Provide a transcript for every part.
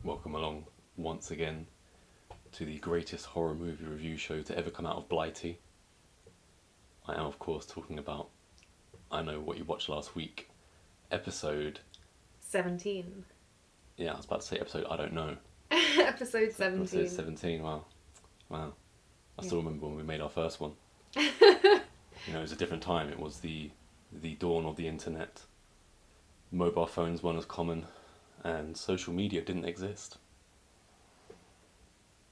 Welcome along once again to the greatest horror movie review show to ever come out of Blighty. I am, of course, talking about I Know What You Watched Last Week, episode 17. Yeah, I was about to say episode I don't know. Episode 17. Episode 17, wow. I still remember when we made our first one. It was a different time. It was the dawn of the internet. Mobile phones weren't as common, and social media didn't exist.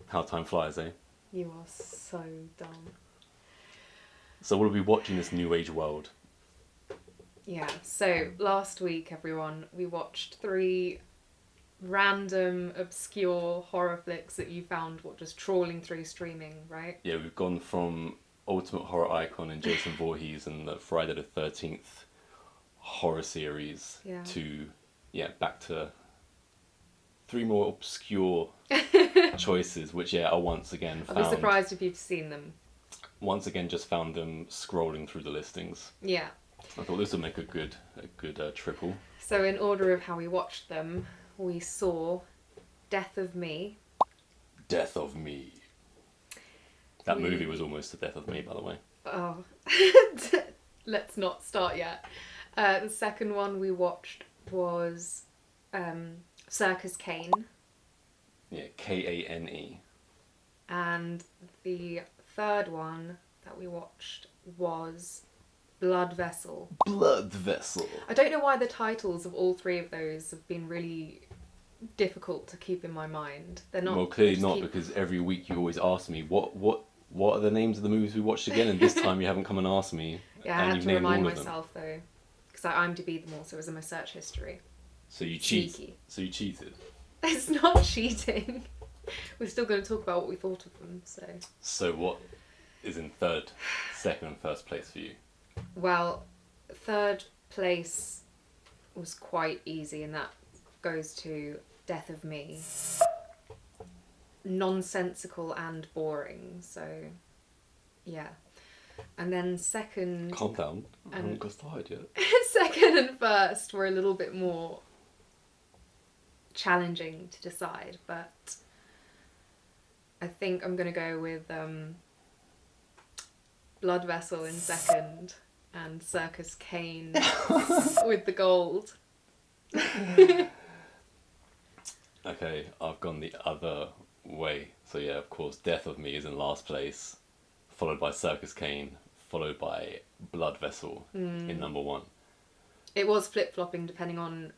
How time flies, eh? You are so dumb. So what are we watching in this new age world? Yeah, so last week, everyone, we watched 3 random, obscure horror flicks that you found, just trawling through streaming, right? Yeah, we've gone from ultimate horror icon and Jason Voorhees and the Friday the 13th horror series to, back to 3 more obscure choices, which, are once again found... I'll be surprised if you've seen them. Once again, just found them scrolling through the listings. Yeah. I thought this would make a good triple. So in order of how we watched them, we saw Death of Me. Death of Me. That movie was almost the death of me, by the way. Oh, let's not start yet. The second one we watched was Circus Kane. Yeah, Kane. And the third one that we watched was Blood Vessel. Blood Vessel. I don't know why the titles of all 3 of those have been really difficult to keep in my mind. They're not. Well, clearly not, because every week you always ask me what are the names of the movies we watched again, and this time you haven't come and asked me. Yeah, I had to remind myself though, because I IMDb'd them all, so it was in my search history. So you cheated. So you cheated. It's not cheating. We're still going to talk about what we thought of them. So what is in third, second, and first place for you? Well, third place was quite easy, and that goes to Death of Me. Nonsensical and boring, so yeah. And then second... Calm down, I haven't got started yet. Second and first were a little bit more challenging to decide, but I think I'm going to go with Blood Vessel in second and Circus Kane with the gold. Okay, I've gone the other way. So yeah, of course, Death of Me is in last place, followed by Circus Kane, followed by Blood Vessel in number 1. It was flip-flopping depending on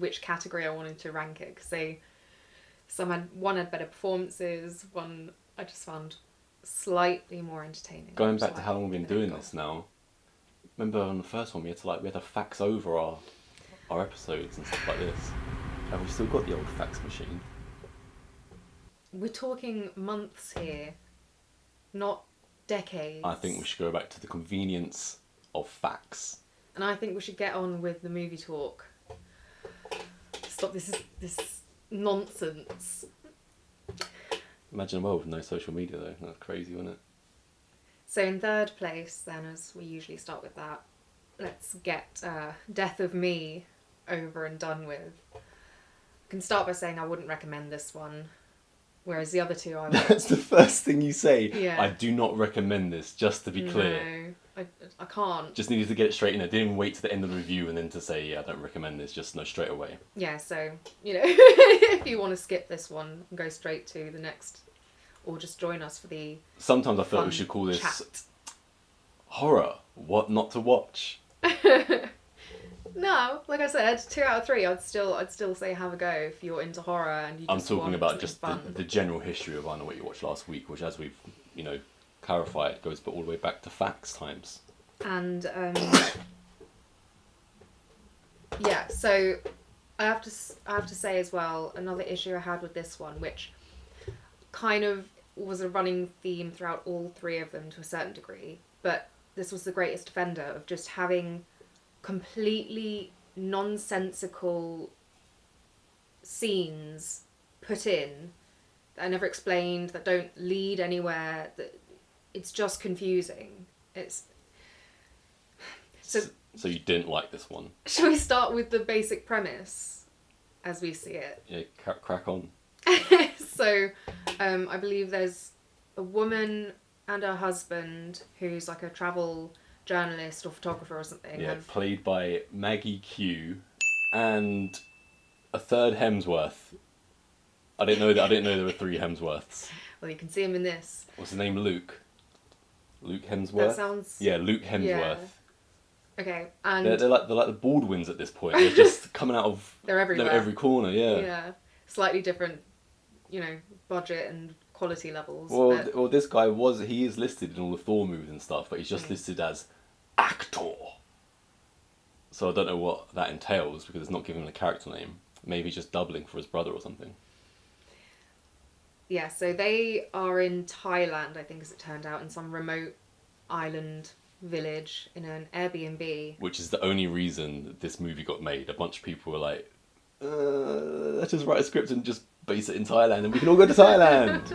which category I wanted to rank it, because one had better performances, one I just found slightly more entertaining. Going back to how long we've been doing this now, remember on the first one we had to fax over our episodes and stuff like this. Have we still got the old fax machine? We're talking months here, not decades. I think we should go back to the convenience of fax. And I think we should get on with the movie talk. Stop this nonsense. Imagine a world with no social media though. That's crazy, wouldn't it? So in third place then, as we usually start with that, let's get Death of Me over and done with. I can start by saying I wouldn't recommend this one, whereas the other 2 I would. That's the first thing you say. Yeah. I do not recommend this, just to be clear. No, I can't. Just needed to get it straight in. I didn't even wait to the end of the review and then to say, yeah, I don't recommend this, just no, straight away. Yeah, so, if you want to skip this one and go straight to the next, or just join us for the Sometimes I feel like we should call this chat. Horror, what not to watch. No, like I said, 2 out of 3, I'd still say have a go if you're into horror and you just I'm talking about something just fun. the general history of I Know What You Watched Last Week, which, as we've clarified, goes all the way back to fax times. And yeah, so I have to say as well, another issue I had with this one, which kind of was a running theme throughout all 3 of them to a certain degree, but this was the greatest offender of just having completely nonsensical scenes put in that are never explained, that don't lead anywhere, that it's just confusing. So you didn't like this one? Shall we start with the basic premise? as we see it. Yeah, crack on. So, I believe there's a woman and her husband who's like a travel journalist or photographer or something. Yeah, played by Maggie Q and a third Hemsworth. I didn't know there were 3 Hemsworths. Well, you can see him in this. What's his name? Luke Hemsworth? That sounds... Yeah, Luke Hemsworth. Yeah. Okay, and... They're like the Baldwins at this point. They're just coming out of... They're everywhere. Every corner, yeah. Yeah. Slightly different, budget and quality levels. Well, this guy he is listed in all the Thor movies and stuff, but he's just listed as actor. So I don't know what that entails, because it's not giving him a character name. Maybe just doubling for his brother or something. Yeah, so they are in Thailand, I think, as it turned out, in some remote island village in an Airbnb. Which is the only reason that this movie got made. A bunch of people were like, let's just write a script and just base it in Thailand and we can all go to Thailand.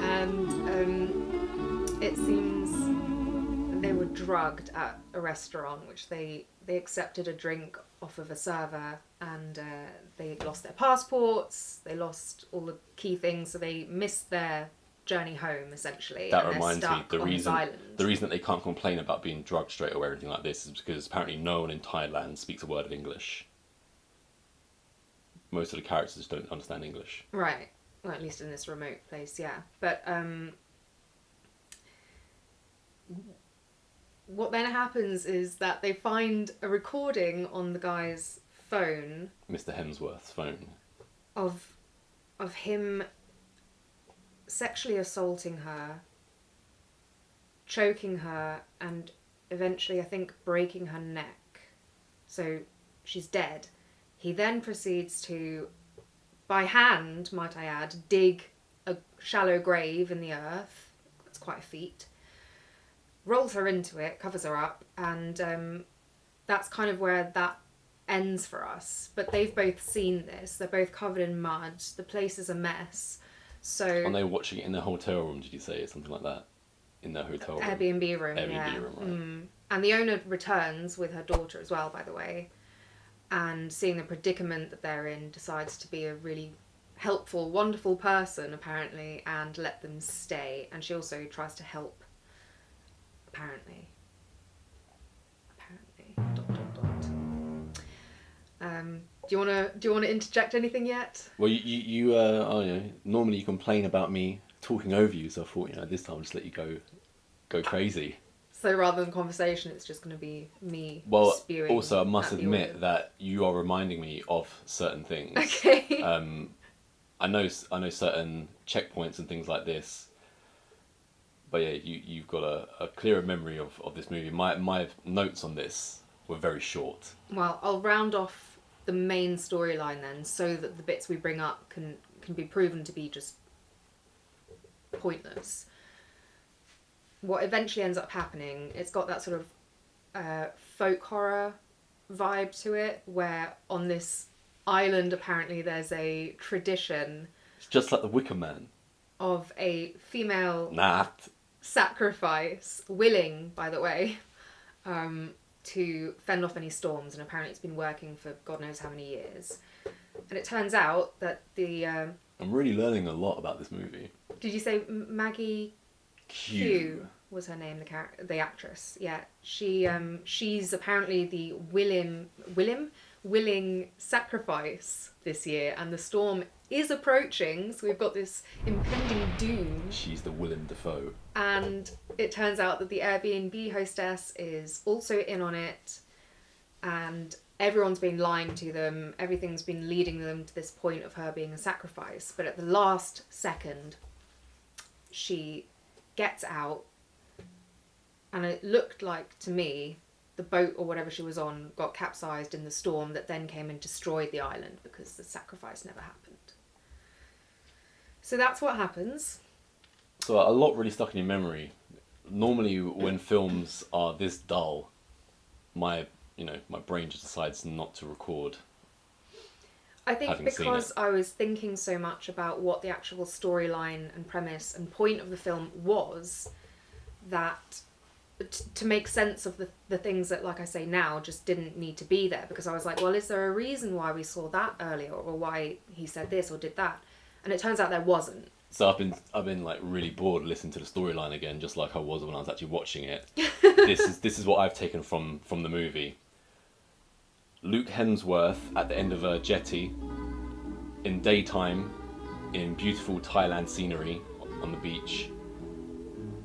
And it seems they were drugged at a restaurant, which they accepted a drink off of a server, and they lost their passports, they lost all the key things, so they missed their journey home, essentially. That reminds me, the reason that they can't complain about being drugged straight away or anything like this is because apparently no one in Thailand speaks a word of English. Most of the characters don't understand English. Right. Well, at least in this remote place, yeah. But what then happens is that they find a recording on the guy's phone. Mr. Hemsworth's phone. Of him sexually assaulting her, choking her, and eventually, I think, breaking her neck. So she's dead. He then proceeds to, by hand, might I add, dig a shallow grave in the earth. That's quite a feat. Rolls her into it, covers her up, and that's kind of where that ends for us. But they've both seen this. They're both covered in mud. The place is a mess. So... And they were watching it in their hotel room, did you say? Something like that? In their hotel room? Airbnb room, Airbnb room, right. And the owner returns with her daughter as well, by the way. And seeing the predicament that they're in, decides to be a really helpful, wonderful person, apparently, and let them stay. And she also tries to help, apparently. Do you want to interject anything yet? Well, you normally you complain about me talking over you, so I thought, this time I'll just let you go crazy. So rather than conversation, it's just going to be me spewing. Also, I must admit that you are reminding me of certain things. Okay. I know certain checkpoints and things like this. But yeah, you've got a clearer memory of this movie. My notes on this were very short. Well, I'll round off the main storyline then, so that the bits we bring up can be proven to be just pointless. What eventually ends up happening, it's got that sort of folk horror vibe to it, where on this island apparently there's a tradition. It's just like the Wicker Man. Of a female Not. Sacrifice, willing, by the way, to fend off any storms, and apparently it's been working for God knows how many years. And it turns out that the... I'm really learning a lot about this movie. Did you say Maggie... Q was her name, the actress. Yeah, she's apparently the willing sacrifice this year, and the storm is approaching. So we've got this impending doom. She's the Willem Dafoe. And it turns out that the Airbnb hostess is also in on it, and everyone's been lying to them. Everything's been leading them to this point of her being a sacrifice. But at the last second, she gets out, and it looked like to me the boat or whatever she was on got capsized in the storm that then came and destroyed the island because the sacrifice never happened. So that's what happens. So a lot really stuck in your memory. Normally when films are this dull, my brain just decides not to record. I think because I was thinking so much about what the actual storyline and premise and point of the film was, that to make sense of the things that, like I say now, just didn't need to be there, because I was like, well, is there a reason why we saw that earlier, or why he said this or did that? And it turns out there wasn't. So I've been like really bored listening to the storyline again, just like I was when I was actually watching it. This is what I've taken from the movie. Luke Hemsworth at the end of a jetty, in daytime, in beautiful Thailand scenery on the beach,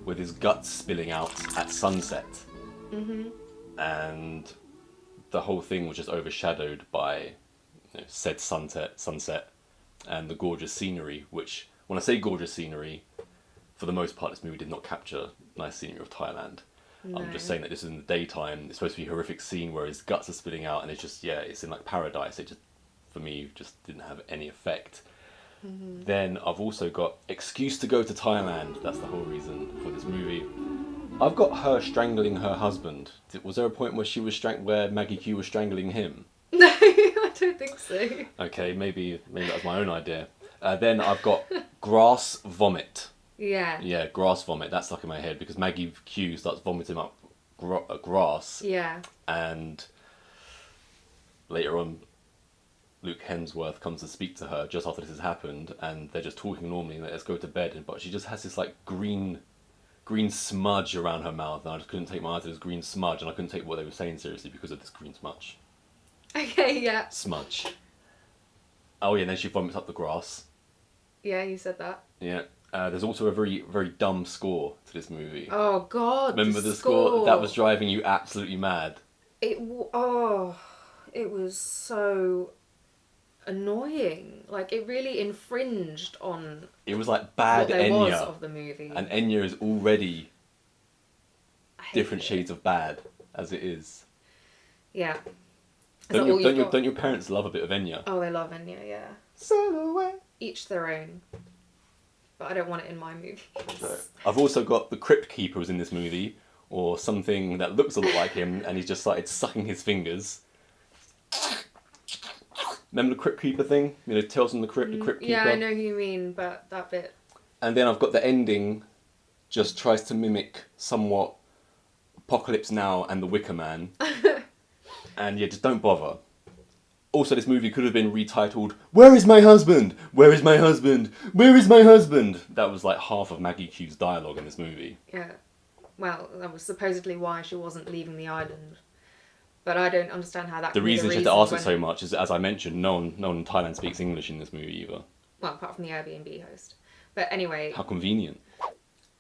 with his guts spilling out at sunset. Mm-hmm. And the whole thing was just overshadowed by said sunset and the gorgeous scenery, which, when I say gorgeous scenery, for the most part this movie did not capture nice scenery of Thailand. No. I'm just saying that this is in the daytime. It's supposed to be a horrific scene where his guts are spilling out, and it's just, it's in like paradise. It just, for me, just didn't have any effect. Mm-hmm. Then I've also got excuse to go to Thailand. That's the whole reason for this movie. I've got her strangling her husband. Was there a point where where Maggie Q was strangling him? No, I don't think so. Okay, maybe that was my own idea. Then I've got grass vomit. Yeah. Yeah, grass vomit. That's stuck in my head because Maggie Q starts vomiting up grass. Yeah. And later on, Luke Hemsworth comes to speak to her just after this has happened, and they're just talking normally, like, let's go to bed. But she just has this like green smudge around her mouth, and I just couldn't take my eyes off this green smudge, and I couldn't take what they were saying seriously because of this green smudge. Okay, yeah. Smudge. Oh yeah, and then she vomits up the grass. Yeah, you said that. Yeah. There's also a very, very dumb score to this movie. Oh God! Remember the score? That was driving you absolutely mad. It was so annoying. Like, it really infringed on. It was like bad what there Enya was of the movie, and Enya is already different shades of bad as it is. Yeah. Don't your parents love a bit of Enya? Oh, they love Enya, yeah. Silhouette. Each their own. But I don't want it in my movies. So, I've also got the Crypt Keeper was in this movie, or something that looks a lot like him, and he's just started sucking his fingers. Remember the Crypt Keeper thing? You know, Tales from the Crypt Keeper? Yeah, I know who you mean, but that bit. And then I've got the ending, just tries to mimic somewhat Apocalypse Now and The Wicker Man. And yeah, just don't bother. Also, this movie could have been retitled, Where is my husband? Where is my husband? Where is my husband? That was like half of Maggie Q's dialogue in this movie. Yeah. Well, that was supposedly why she wasn't leaving the island. But I don't understand how that The reason she had to ask it so much is, as I mentioned, no one in Thailand speaks English in this movie either. Well, apart from the Airbnb host. But anyway. How convenient.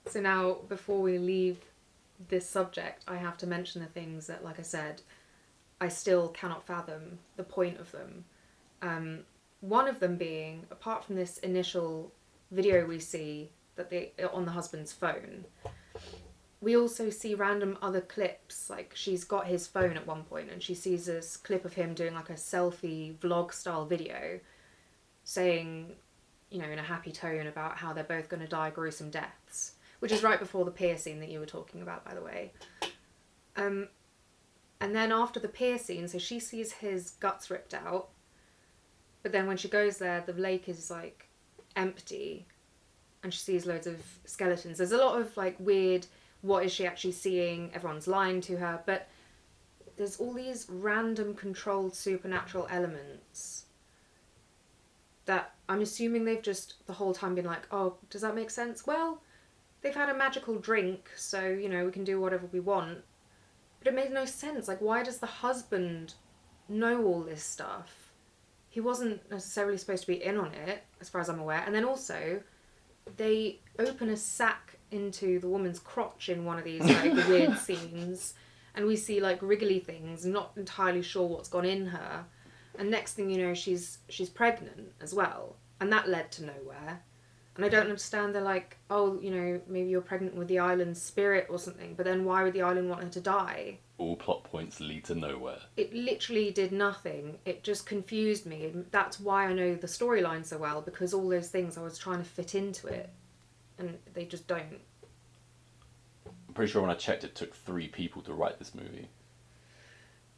So now, before we leave this subject, I have to mention the things that, like I said, I still cannot fathom the point of them. One of them being, apart from this initial video we see that on the husband's phone, we also see random other clips. Like, she's got his phone at one point and she sees this clip of him doing like a selfie vlog style video saying, you know, in a happy tone about how they're both going to die gruesome deaths, which is right before the pier scene that you were talking about, by the way. And then after the pier scene, so she sees his guts ripped out, but then when she goes there, the lake is like empty and she sees loads of skeletons. There's a lot of like weird, what is she actually seeing? Everyone's lying to her, but there's all these random controlled supernatural elements that I'm assuming they've just the whole time been like, oh, does that make sense? Well, they've had a magical drink, so, you know, we can do whatever we want. But it made no sense. Like, why does the husband know all this stuff? He wasn't necessarily supposed to be in on it, as far as I'm aware. And then also, they open a sack into the woman's crotch in one of these like weird scenes, and we see like wriggly things, not entirely sure what's gone in her. And next thing you know, she's pregnant as well, and that led to nowhere. And I don't understand. They're like, oh, you know, maybe you're pregnant with the island's spirit or something, but then why would the island want her to die? All plot points lead to nowhere. It literally did nothing. It just confused me. And that's why I know the storyline so well, because all those things I was trying to fit into it, and they just don't. I'm pretty sure when I checked, it took 3 people to write this movie.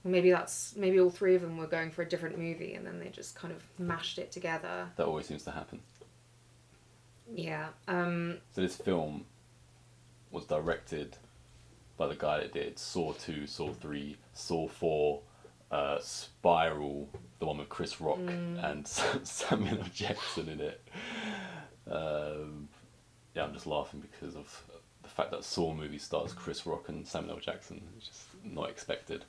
Maybe all 3 of them were going for a different movie, and then they just kind of mashed it together. That always seems to happen. Yeah. So this film was directed by the guy that did Saw 2, Saw 3, Saw 4, Spiral, the one with Chris Rock and Samuel L. Jackson in it. Yeah, I'm just laughing because of the fact that Saw movie stars Chris Rock and Samuel L. Jackson. It's just not expected.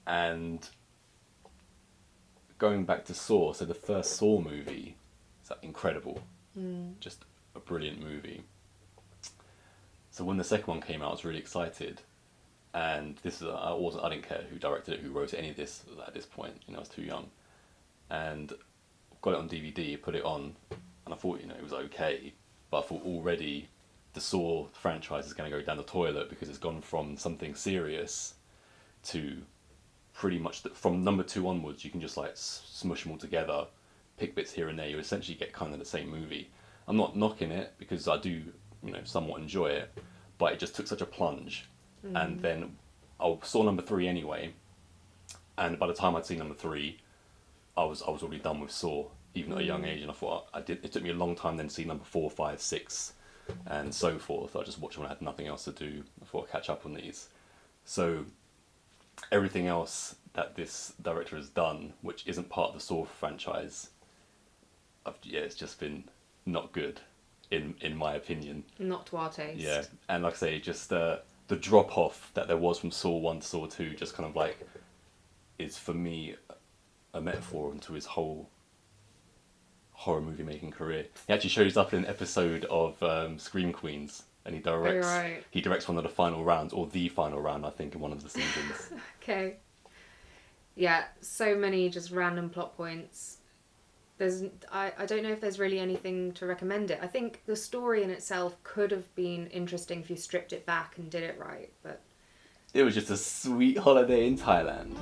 And going back to Saw, so the first Saw movie is incredible. Just a brilliant movie. So when the second one came out, I was really excited. And this is I didn't care who directed it, who wrote any of this at this point. I was too young. And got it on DVD, put it on, and I thought, it was okay. But I thought already the Saw franchise is going to go down the toilet because it's gone from something serious to pretty much from number 2 onwards, you can just like smush them all together, pick bits here and there. You essentially get kind of the same movie. I'm not knocking it because I do, somewhat enjoy it, but it just took such a plunge. And then I saw number 3 anyway, and by the time I'd seen number 3, I was already done with Saw, even at a young age. And I thought it took me a long time then to see number 4, 5, 6, and so forth. I just watched when I had nothing else to do. I thought I'd catch up on these. So everything else that this director has done, which isn't part of the Saw franchise, it's just been not good, in my opinion. Not to our taste. Yeah, and like I say, just the drop off that there was from Saw 1 to Saw 2 just kind of like is for me a metaphor into his whole horror movie making career. He actually shows up in an episode of Scream Queens, and he directs. Oh, right. He directs one of the final rounds, or the final round, I think, in one of the seasons. Okay. Yeah, so many just random plot points. I don't know if there's really anything to recommend it. I think the story in itself could have been interesting if you stripped it back and did it right, but it was just a sweet holiday in Thailand.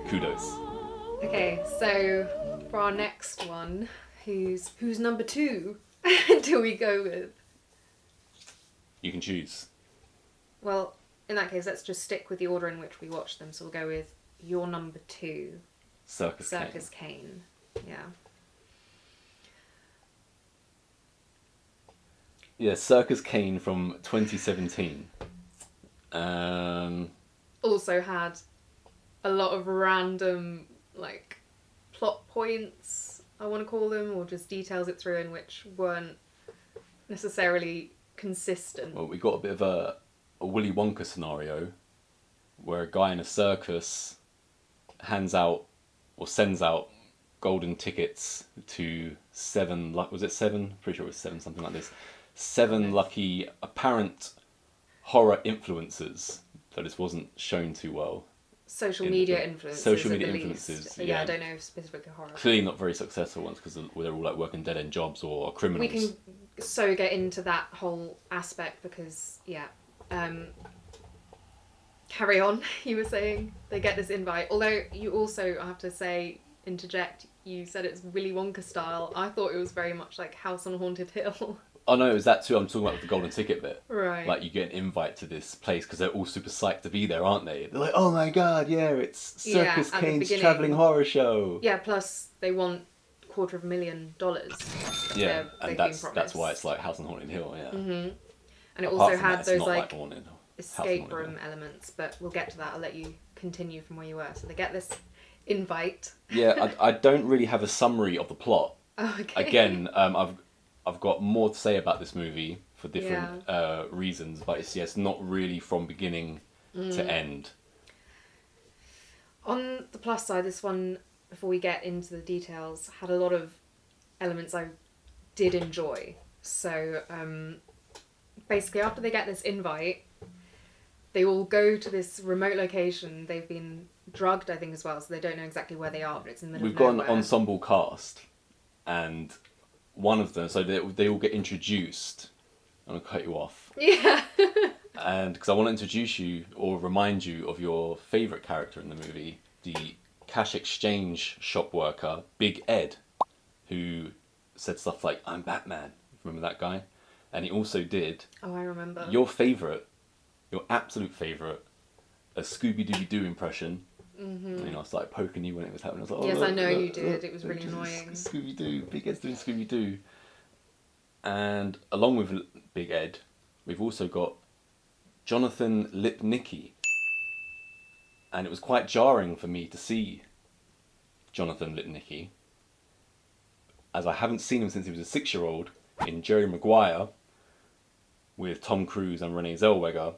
Kudos. Okay, so for our next one, who's number 2 do we go with? You can choose. Well, in that case, let's just stick with the order in which we watched them. So we'll go with your number 2. Circus Kane. Yeah. Yeah, Circus Kane from 2017. Also had a lot of random, like, plot points, I want to call them, or just details it threw in which weren't necessarily consistent. Well, we got a bit of a Willy Wonka scenario where a guy in a circus hands out or sends out golden tickets to 7, was it 7? Pretty sure it was 7, something like this. 7 lucky apparent horror influencers, though this wasn't shown too well. Social media influencers. Social media influencers. Yeah, I don't know specifically horror. Clearly not very successful ones because they're all like working dead end jobs or criminals. We can so get into that whole aspect because carry on. You were saying they get this invite. Although you also, I have to say, interject. You said it's Willy Wonka style. I thought it was very much like House on Haunted Hill. Oh no, it was that too. I'm talking about the golden ticket bit. Right. Like you get an invite to this place because they're all super psyched to be there, aren't they? They're like, oh my god, yeah, it's Circus Kane's travelling horror show. Yeah, plus they want $250,000. Yeah, and that's why it's like House on Haunted Hill, yeah. Mm-hmm. And it also had those like escape room Hill elements, but we'll get to that. I'll let you continue from where you were. So they get this invite. Yeah, I don't really have a summary of the plot. Oh, okay. Again, I've got more to say about this movie for different reasons, but it's not really from beginning to end. On the plus side, this one, before we get into the details, had a lot of elements I did enjoy. So basically, after they get this invite, they all go to this remote location. They've been drugged, I think, as well, so they don't know exactly where they are, but it's in the middle of nowhere. We've got an ensemble cast, and one of them, so they all get introduced. I'm going to cut you off. Yeah. And because I want to introduce you or remind you of your favourite character in the movie, the cash exchange shop worker, Big Ed, who said stuff like, I'm Batman. Remember that guy? And he also did... Oh, I remember. Your absolute favourite, a Scooby-Dooby-Doo impression. Mm-hmm. I started poking you when it was happening. I was like, oh, yes, look, I know look, you did. Look, it was really annoying. Scooby-Doo. Big Ed's doing Scooby-Doo. And along with Big Ed, we've also got Jonathan Lipnicki. And it was quite jarring for me to see Jonathan Lipnicki, as I haven't seen him since he was a 6-year-old in Jerry Maguire with Tom Cruise and Renee Zellweger,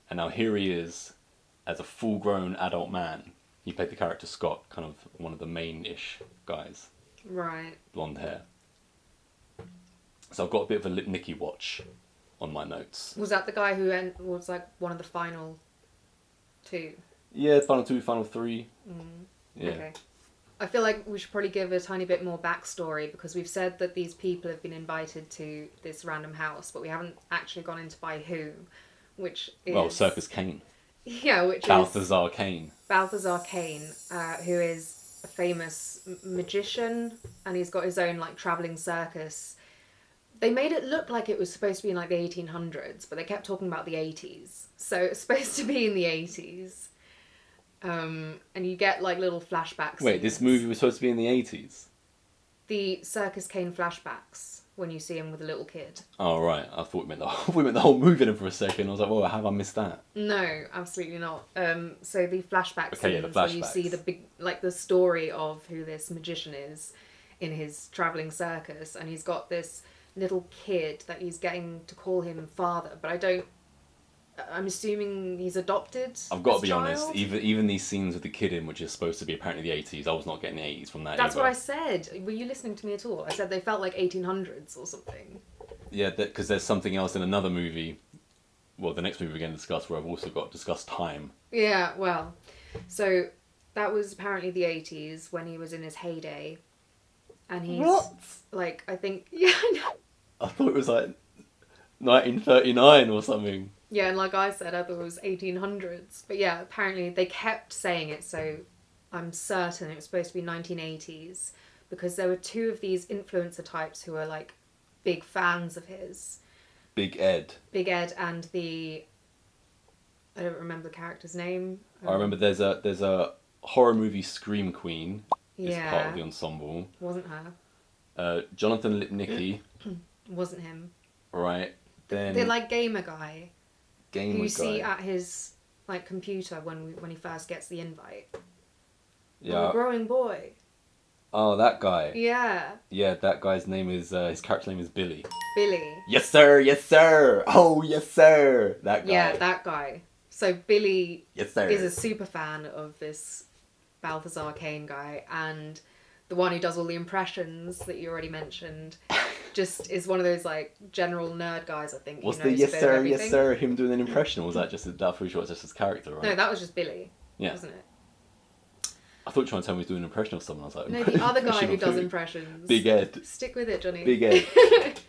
and now here he is as a full-grown adult man. He played the character Scott, kind of one of the main-ish guys. Right. Blonde hair. So I've got a bit of a Lipnicki watch on my notes. Was that the guy who was like one of the final 2? Yeah, final 2, final 3. Yeah. Okay. I feel like we should probably give a tiny bit more backstory, because we've said that these people have been invited to this random house, but we haven't actually gone into by who, which is... Well, Circus Kane. Yeah, which Balthazar Kane. Balthazar Kane, who is a famous magician, and he's got his own like travelling circus. They made it look like it was supposed to be in like the 1800s, but they kept talking about the 80s. So it's supposed to be in the 80s. And you get like little flashbacks. Wait, this movie was supposed to be in the 80s? The Circus Kane flashbacks, when you see him with a little kid. Oh, right. I thought we meant the whole movie then for a second. I was like, well, how have I missed that? No, absolutely not. So the flashback Okay, yeah, scenes the where you flashbacks. see the big, like the story of who this magician is in his travelling circus, and he's got this little kid that he's getting to call him father, but I'm assuming he's adopted. I've got to as be child? honest, even these scenes with the kid in, which is supposed to be apparently the 80s, I was not getting the 80s from that. That's either. what I said. Were you listening to me at all? I said they felt like 1800s or something. Yeah, because there's something else in another movie, well, the next movie we're going to discuss, where I've also got to discuss time. Yeah, well, so that was apparently the 80s when he was in his heyday. And he's, What? like, I think, yeah, I know. I thought it was like 1939 or something. Yeah, and like I said, I thought it was 1800s. But yeah, apparently they kept saying it, so I'm certain it was supposed to be 1980s, because there were 2 of these influencer types who were like big fans of his. Big Ed. Big Ed and the... I don't remember the character's name. I remember there's a horror movie Scream Queen is Yeah. part of the ensemble. Wasn't her. Jonathan Lipnicki, Wasn't him. right? Then The like gamer guy who Gamer you see guy. at his like computer when he first gets the invite. Yeah. I'm a growing boy. Oh, that guy. Yeah, Yeah, that guy's name is his character name is Billy. Billy. Yes sir, yes sir. Oh yes sir. That guy. Yeah, that guy. So Billy Yes sir. is a super fan of this Balthazar Kane guy, and the one who does all the impressions that you already mentioned just is one of those like general nerd guys, I think. What's who the knows a yes bit of sure, everything. yes sir, him doing an impression, or was that just that pretty sure it's just his character, right? No, that was just Billy, Yeah. wasn't it? I thought you were trying to tell me he was doing an impression of someone. I was like, No, the other guy impression who of does who? impressions. Big Ed. Stick with it, Johnny. Big Ed.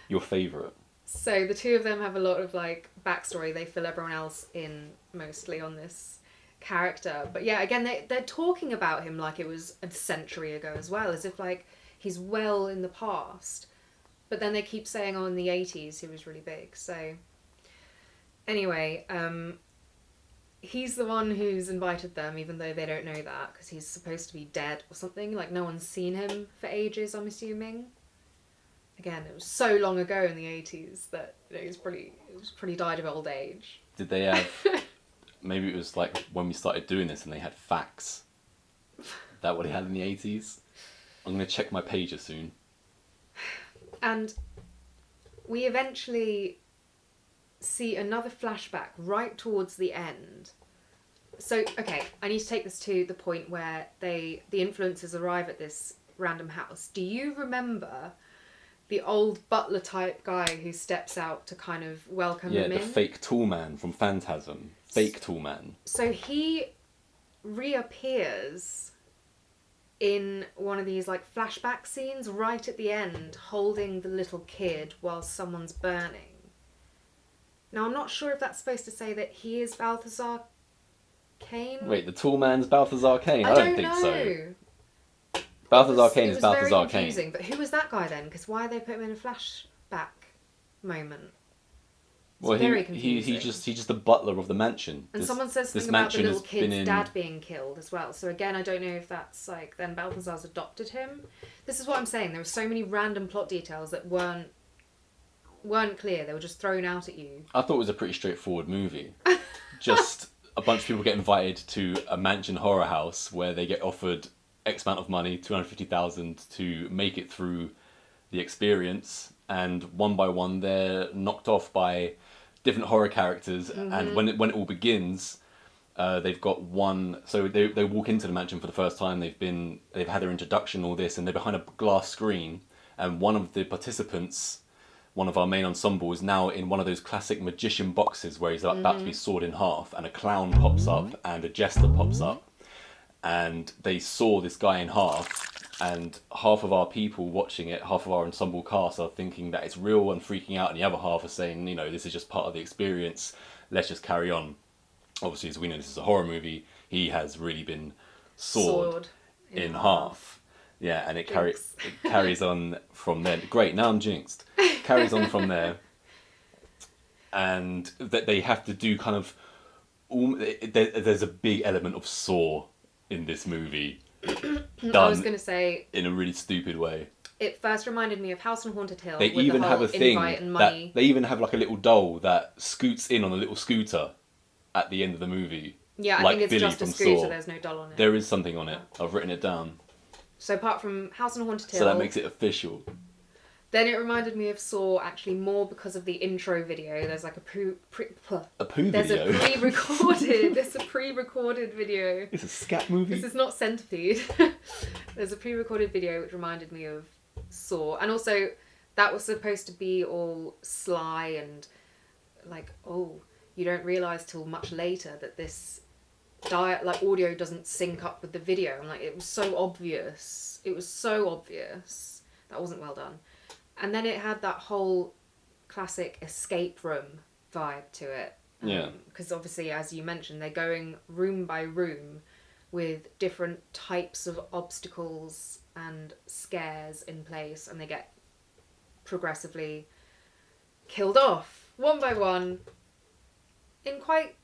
Your favourite. So the 2 of them have a lot of like backstory. They fill everyone else in mostly on this character. But yeah, again, they're talking about him like it was a century ago as well, as if like he's well in the past. But then they keep saying, oh, in the 80s he was really big. So anyway, he's the one who's invited them, even though they don't know that, because he's supposed to be dead or something. Like no one's seen him for ages, I'm assuming. Again, it was so long ago in the 80s that he was pretty died of old age. Did they have? Maybe it was like when we started doing this and they had fax. That what they had in the 80s? I'm gonna check my pager soon. And we eventually see another flashback right towards the end. So, okay, I need to take this to the point where the influencers arrive at this random house. Do you remember the old butler type guy who steps out to kind of welcome them in? Yeah, the fake tool man from Phantasm. Fake tool man. So he reappears in one of these like flashback scenes right at the end, holding the little kid while someone's burning. Now I'm not sure if that's supposed to say that he is Balthazar Kane. Wait, the tool man's Balthazar Kane? I don't don't think so. Balthazar Kane It is was Balthazar very Kane. confusing, but who was that guy then? Because why they put him in a flashback moment? It's Well, very he's confusing. just the butler of the mansion. And This- someone says this something about the mansion little has been kid's in- dad being killed as well. So again, I don't know if that's like then Balthazar's adopted him. This is what I'm saying. There were so many random plot details that weren't weren't clear. They were just thrown out at you. I thought it was a pretty straightforward movie. Just a bunch of people get invited to a mansion horror house where they get offered X amount of money, 250,000, to make it through the experience, and one by one they're knocked off by different horror characters. And when it all begins, they've got one. So they walk into the mansion for the first time. They've had their introduction, all this, and they're behind a glass screen. And one of the participants, one of our main ensemble, is now in one of those classic magician boxes where he's about to be sawed in half, and a clown pops up and a jester pops up, and they saw this guy in half. And half of our people watching it, half of our ensemble cast, are thinking that it's real and freaking out, and the other half are saying, this is just part of the experience, let's just carry on. Obviously, as we know, this is a horror movie, he has really been sawed in half. Yeah, and it carries on from there. Great, now I'm jinxed. Carries on from there. And that they have to do kind of... There's a big element of Saw in this movie. I was going to say... in a really stupid way. It first reminded me of House on Haunted Hill. They with even the whole have a thing invite and money. they even have like a little doll that scoots in on a little scooter at the end of the movie. Yeah, I think it's Billy just a from scooter, Saw. there's no doll on it. There is something on it. I've written it down. So apart from House on Haunted Hill... So that makes it official. Then it reminded me of Saw actually more because of the intro video. There's like a poo There's video? There's a pre-recorded video. It's a scat movie? This is not Centipede. There's a pre-recorded video which reminded me of Saw. And also, that was supposed to be all sly and like, you don't realise till much later that this audio doesn't sync up with the video. I'm like, it was so obvious. It was so obvious. That wasn't well done. And then it had that whole classic escape room vibe to it. Yeah. Because obviously, as you mentioned, they're going room by room with different types of obstacles and scares in place, and they get progressively killed off one by one in quite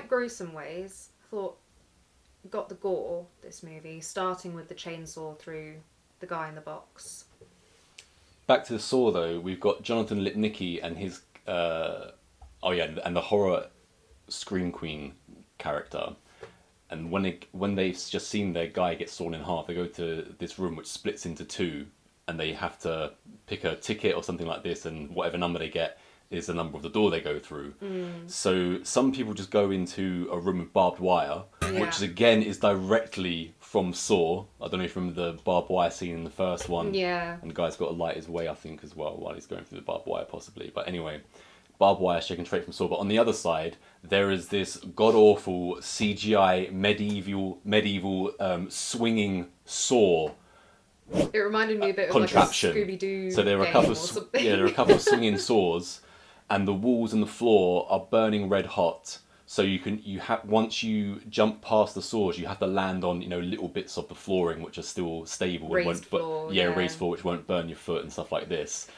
gruesome ways. I thought got the gore, this movie, starting with the chainsaw through the guy in the box. Back to the Saw though, we've got Jonathan Lipnicki and his and the horror Scream Queen character. And when they've just seen their guy get sawn in half, they go to this room which splits into two, and they have to pick a ticket or something like this, and whatever number they get is the number of the door they go through. So some people just go into a room with barbed wire, which again is directly from Saw. I don't know if you remember the barbed wire scene in the first one. Yeah. And the guy's got to light his way, I think, as well, while he's going through the barbed wire, possibly. But anyway, barbed wire shaken straight from Saw. But on the other side, there is this god-awful CGI medieval swinging saw. It reminded me a bit of contraption. Like a Scooby-Doo So there are a couple of swinging saws, and the walls and the floor are burning red hot. So once you jump past the saws, you have to land on little bits of the flooring which are still stable raised floor, raised floor, which won't burn your foot and stuff like this.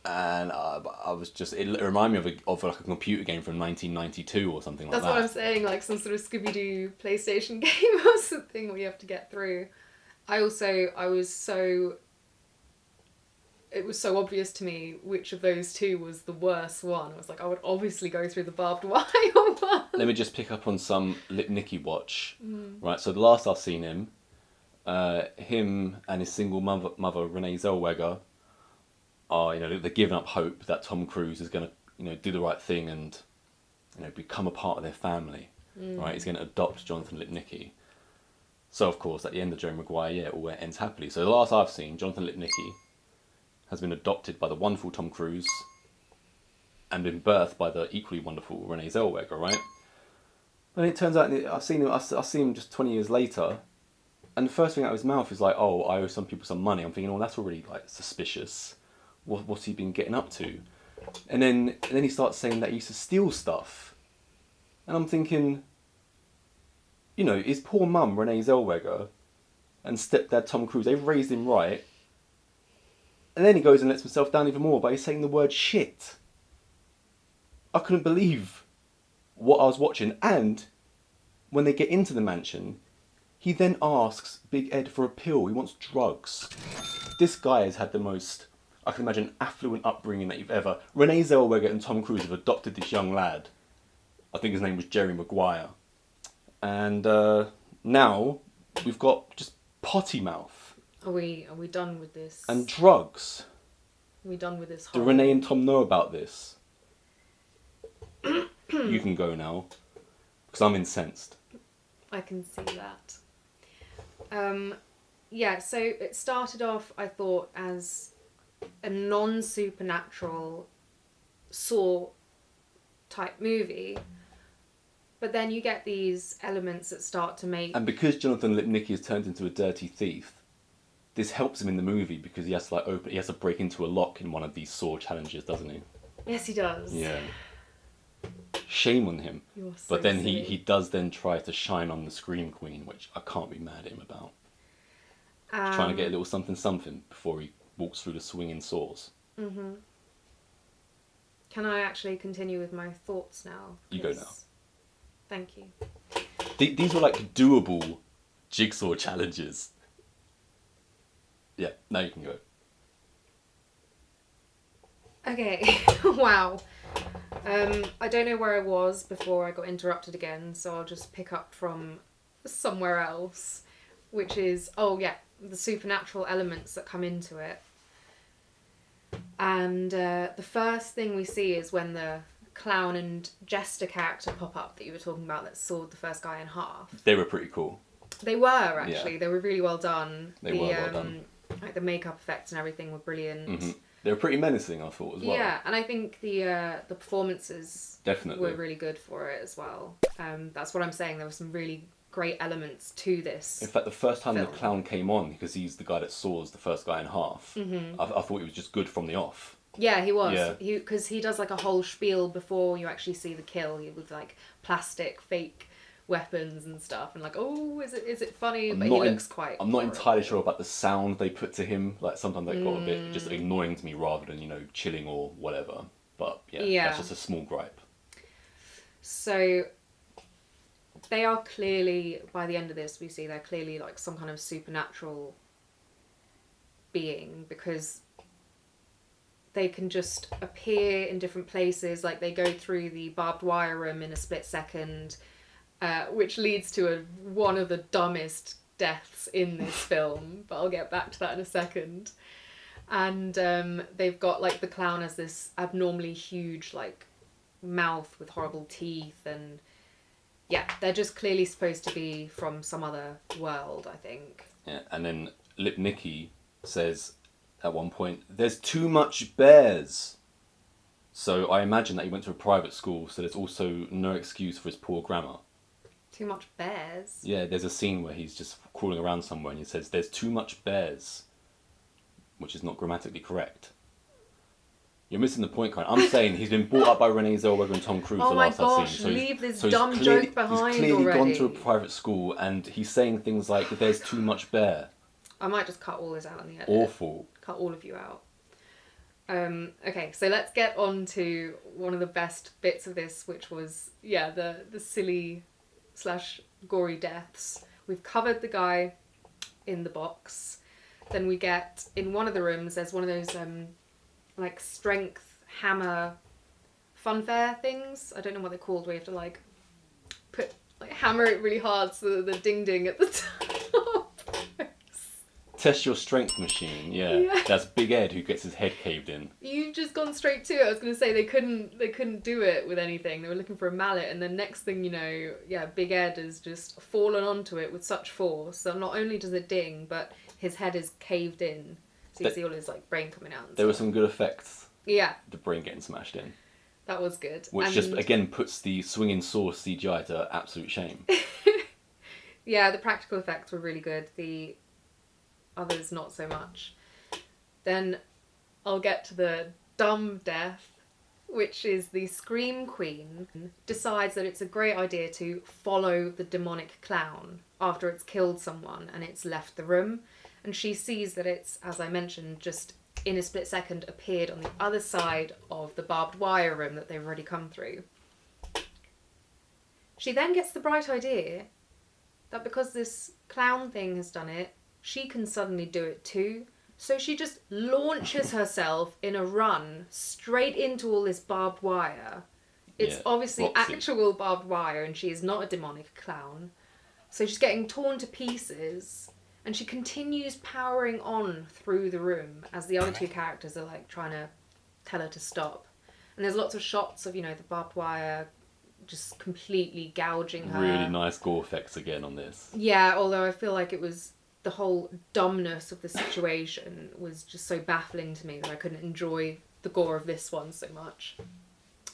And I was just, it reminded me of like a computer game from 1992 or something like that. That's what I'm saying, like some sort of Scooby-Doo PlayStation game or something where you have to get through. It was so obvious to me which of those two was the worst one. I was like, I would obviously go through the barbed wire one. Let me just pick up on some Lipnicki watch. Right, so the last I've seen him and his single mother Renee Zellweger, are they're giving up hope that Tom Cruise is going to do the right thing and become a part of their family. Right, he's going to adopt Jonathan Lipnicki. So of course at the end of Jerry Maguire, it all ends happily. So the last I've seen, Jonathan Lipnicki has been adopted by the wonderful Tom Cruise and been birthed by the equally wonderful Renee Zellweger, right? And it turns out I see him just 20 years later, and the first thing out of his mouth is like, "Oh, I owe some people some money." I'm thinking, "Oh, that's already like suspicious. What's he been getting up to?" And then he starts saying that he used to steal stuff, and I'm thinking, his poor mum Renee Zellweger and stepdad Tom Cruise, they've raised him right. And then he goes and lets himself down even more by saying the word shit. I couldn't believe what I was watching. And when they get into the mansion, he then asks Big Ed for a pill. He wants drugs. This guy has had the most... I can imagine affluent upbringing that you've ever... Renee Zellweger and Tom Cruise have adopted this young lad. I think his name was Jerry Maguire. And now we've got just potty mouth. Are we done with this? And drugs. Are we done with this? Do Renee and Tom know about this? You can go now, because I'm incensed. I can see that. Yeah, so it started off, I thought, as a non-supernatural Saw type movie, but then you get these elements that start to make... And because Jonathan Lipnicki has turned into a dirty thief, this helps him in the movie because he has to he has to break into a lock in one of these Saw challenges, doesn't he? Yes, he does. Yeah. Shame on him. You're so but then silly. he does then try to shine on the Scream Queen, which I can't be mad at him about. He's trying to get a little something before he walks through the swinging saws. Mm-hmm. Can I actually continue with my thoughts now? You go now. Thank you. These were like doable jigsaw challenges. Yeah, now you can go. Okay, wow. I don't know where I was before I got interrupted again, so I'll just pick up from somewhere else, which is, the supernatural elements that come into it. And the first thing we see is when the clown and jester character pop up that you were talking about that sawed the first guy in half. They were pretty cool. They were, actually. Yeah. They were really well done. They were well done. Like the makeup effects and everything were brilliant. Mm-hmm. They were pretty menacing, I thought, as well. Yeah, and I think the performances definitely were really good for it as well. That's what I'm saying. There were some really great elements to this. In fact, the first time the clown came on, because he's the guy that saws the first guy in half, I thought he was just good from the off. Yeah, he was. Yeah. Because he does like a whole spiel before you actually see the kill. With like plastic fake weapons and stuff, and like, is it funny? But he looks quite... I'm not entirely sure about the sound they put to him. Like, sometimes they got a bit just annoying to me rather than, chilling or whatever. But yeah, that's just a small gripe. So they are clearly, by the end of this, we see they're clearly like some kind of supernatural being, because they can just appear in different places. Like, they go through the barbed wire room in a split second, which leads to one of the dumbest deaths in this film, but I'll get back to that in a second. And they've got, like, the clown has this abnormally huge, like, mouth with horrible teeth, and yeah, they're just clearly supposed to be from some other world, I think. Yeah, and then Lipnicki says at one point, "There's too much bears." So I imagine that he went to a private school, so there's also no excuse for his poor grammar. Too much bears? Yeah, there's a scene where he's just crawling around somewhere and he says, "There's too much bears," which is not grammatically correct. You're missing the point, Karen. I'm saying he's been brought up by Renee Zellweger and Tom Cruise the last I've seen. So leave this dumb joke behind He's clearly already. gone to a private school and he's saying things like, "There's too much bear." I might just cut all this out in the edit. Awful. Cut all of you out. Okay, so let's get on to one of the best bits of this, which was, the silly / gory deaths. We've covered the guy in the box. Then we get, in one of the rooms, there's one of those, like, strength hammer funfair things. I don't know what they're called, where you have to, like, hammer it really hard so that the ding-ding at the top. Test your strength machine, yeah. That's Big Ed who gets his head caved in. You've just gone straight to it. I was going to say they couldn't do it with anything. They were looking for a mallet, and then next thing you know, Big Ed has just fallen onto it with such force. So not only does it ding, but his head is caved in. So you see all his like brain coming out. There were some good effects. Yeah. The brain getting smashed in. That was good. Which just, again, puts the swinging saw CGI to absolute shame. Yeah, the practical effects were really good. The others not so much. Then I'll get to the dumb death, which is the Scream Queen decides that it's a great idea to follow the demonic clown after it's killed someone and it's left the room, and she sees that it's, as I mentioned, just in a split second appeared on the other side of the barbed wire room that they've already come through. She then gets the bright idea that because this clown thing has done it, she can suddenly do it too. So she just launches herself in a run straight into all this barbed wire. It's obviously Roxy. actual barbed wire, and she is not a demonic clown. So she's getting torn to pieces, and she continues powering on through the room as the other two characters are like trying to tell her to stop. And there's lots of shots of, the barbed wire just completely gouging her. Really nice gore effects again on this. Yeah, although I feel like it was the whole dumbness of the situation was just so baffling to me that I couldn't enjoy the gore of this one so much.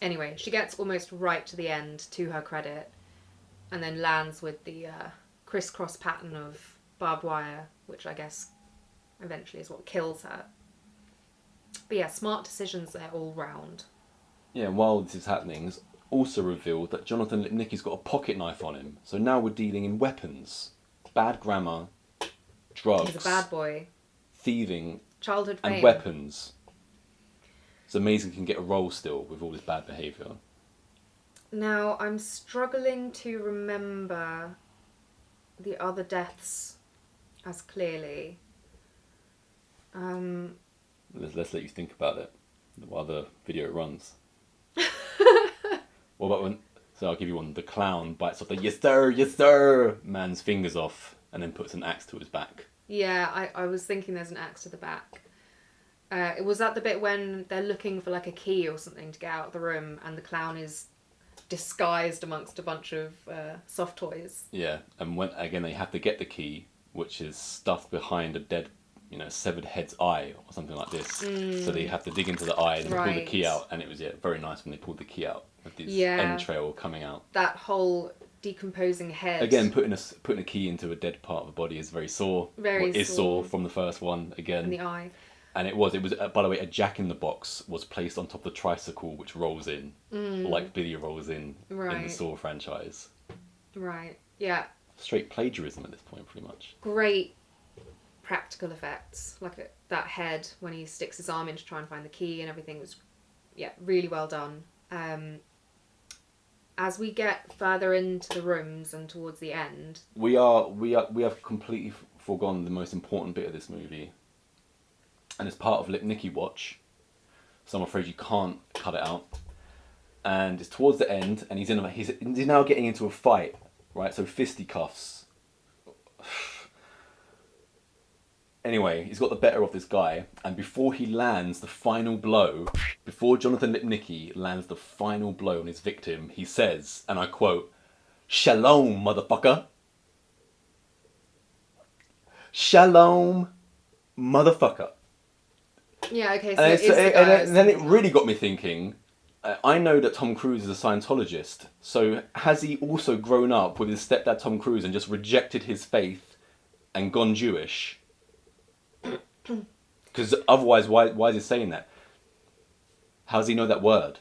Anyway, she gets almost right to the end, to her credit, and then lands with the crisscross pattern of barbed wire, which I guess eventually is what kills her. But yeah, smart decisions there all round. Yeah, while this is happening, it's also revealed that Jonathan Lipnicki's got a pocket knife on him. So now we're dealing in weapons. Bad grammar, drugs. He's a bad boy. Thieving. Childhood fame. And weapons. It's amazing he can get a role still with all this bad behaviour. Now, I'm struggling to remember the other deaths as clearly. Let's let you think about it while the video runs. What about when... So I'll give you one. The clown bites off the yes sir man's fingers off and then puts an axe to his back. Yeah, I was thinking there's an axe to the back. It was at the bit when they're looking for like a key or something to get out of the room and the clown is disguised amongst a bunch of soft toys. Yeah, and when again they have to get the key, which is stuffed behind a dead, severed head's eye or something like this. So they have to dig into the eye and pull the key out, and it was very nice when they pulled the key out with this entrail coming out. That whole decomposing head. Again, putting a key into a dead part of the body is very sore. Is sore from the first one again. In the eye. And it was by the way, a jack in the box was placed on top of the tricycle, which rolls in, like Billy rolls in the Saw franchise. Right, yeah. Straight plagiarism at this point, pretty much. Great practical effects, like that head when he sticks his arm in to try and find the key and everything was, really well done. As we get further into the rooms and towards the end, we have completely foregone the most important bit of this movie. And it's part of Lipnicki Watch, so I'm afraid you can't cut it out. And it's towards the end, and he's now getting into a fight, right? So fisticuffs. Anyway, he's got the better of this guy, and before he lands the final blow, before Jonathan Lipnicki lands the final blow on his victim, he says, and I quote, "Shalom, motherfucker. Shalom, motherfucker." Yeah, okay, so and then it really got me thinking, I know that Tom Cruise is a Scientologist, so has he also grown up with his stepdad Tom Cruise and just rejected his faith and gone Jewish? Because otherwise, why is he saying that? How does he know that word?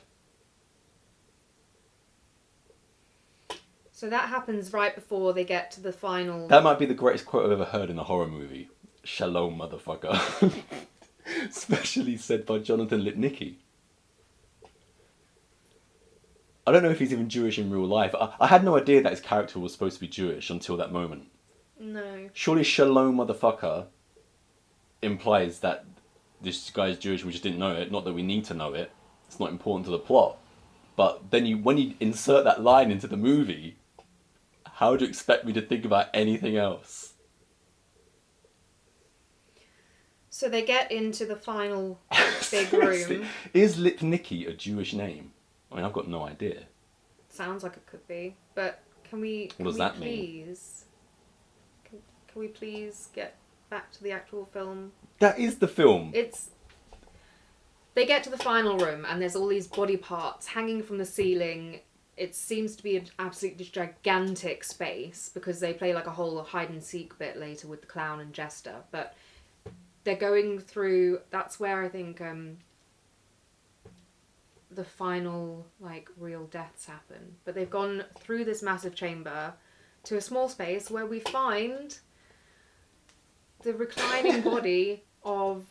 So that happens right before they get to the final... That might be the greatest quote I've ever heard in a horror movie. Shalom, motherfucker. Especially said by Jonathan Lipnicki. I don't know if he's even Jewish in real life. I had no idea that his character was supposed to be Jewish until that moment. No. Surely shalom motherfucker implies that this guy's Jewish, we just didn't know it. Not that we need to know it. It's not important to the plot. But then when you insert that line into the movie, how do you expect me to think about anything else? So they get into the final big room. Is Lipnicki a Jewish name? I mean, I've got no idea. Sounds like it could be, but can we please get back to the actual film? That is the film. They get to the final room and there's all these body parts hanging from the ceiling. It seems to be an absolutely gigantic space because they play like a whole hide and seek bit later with the clown and Jester, but they're going through, that's where I think the final real deaths happen. But they've gone through this massive chamber to a small space where we find the reclining body of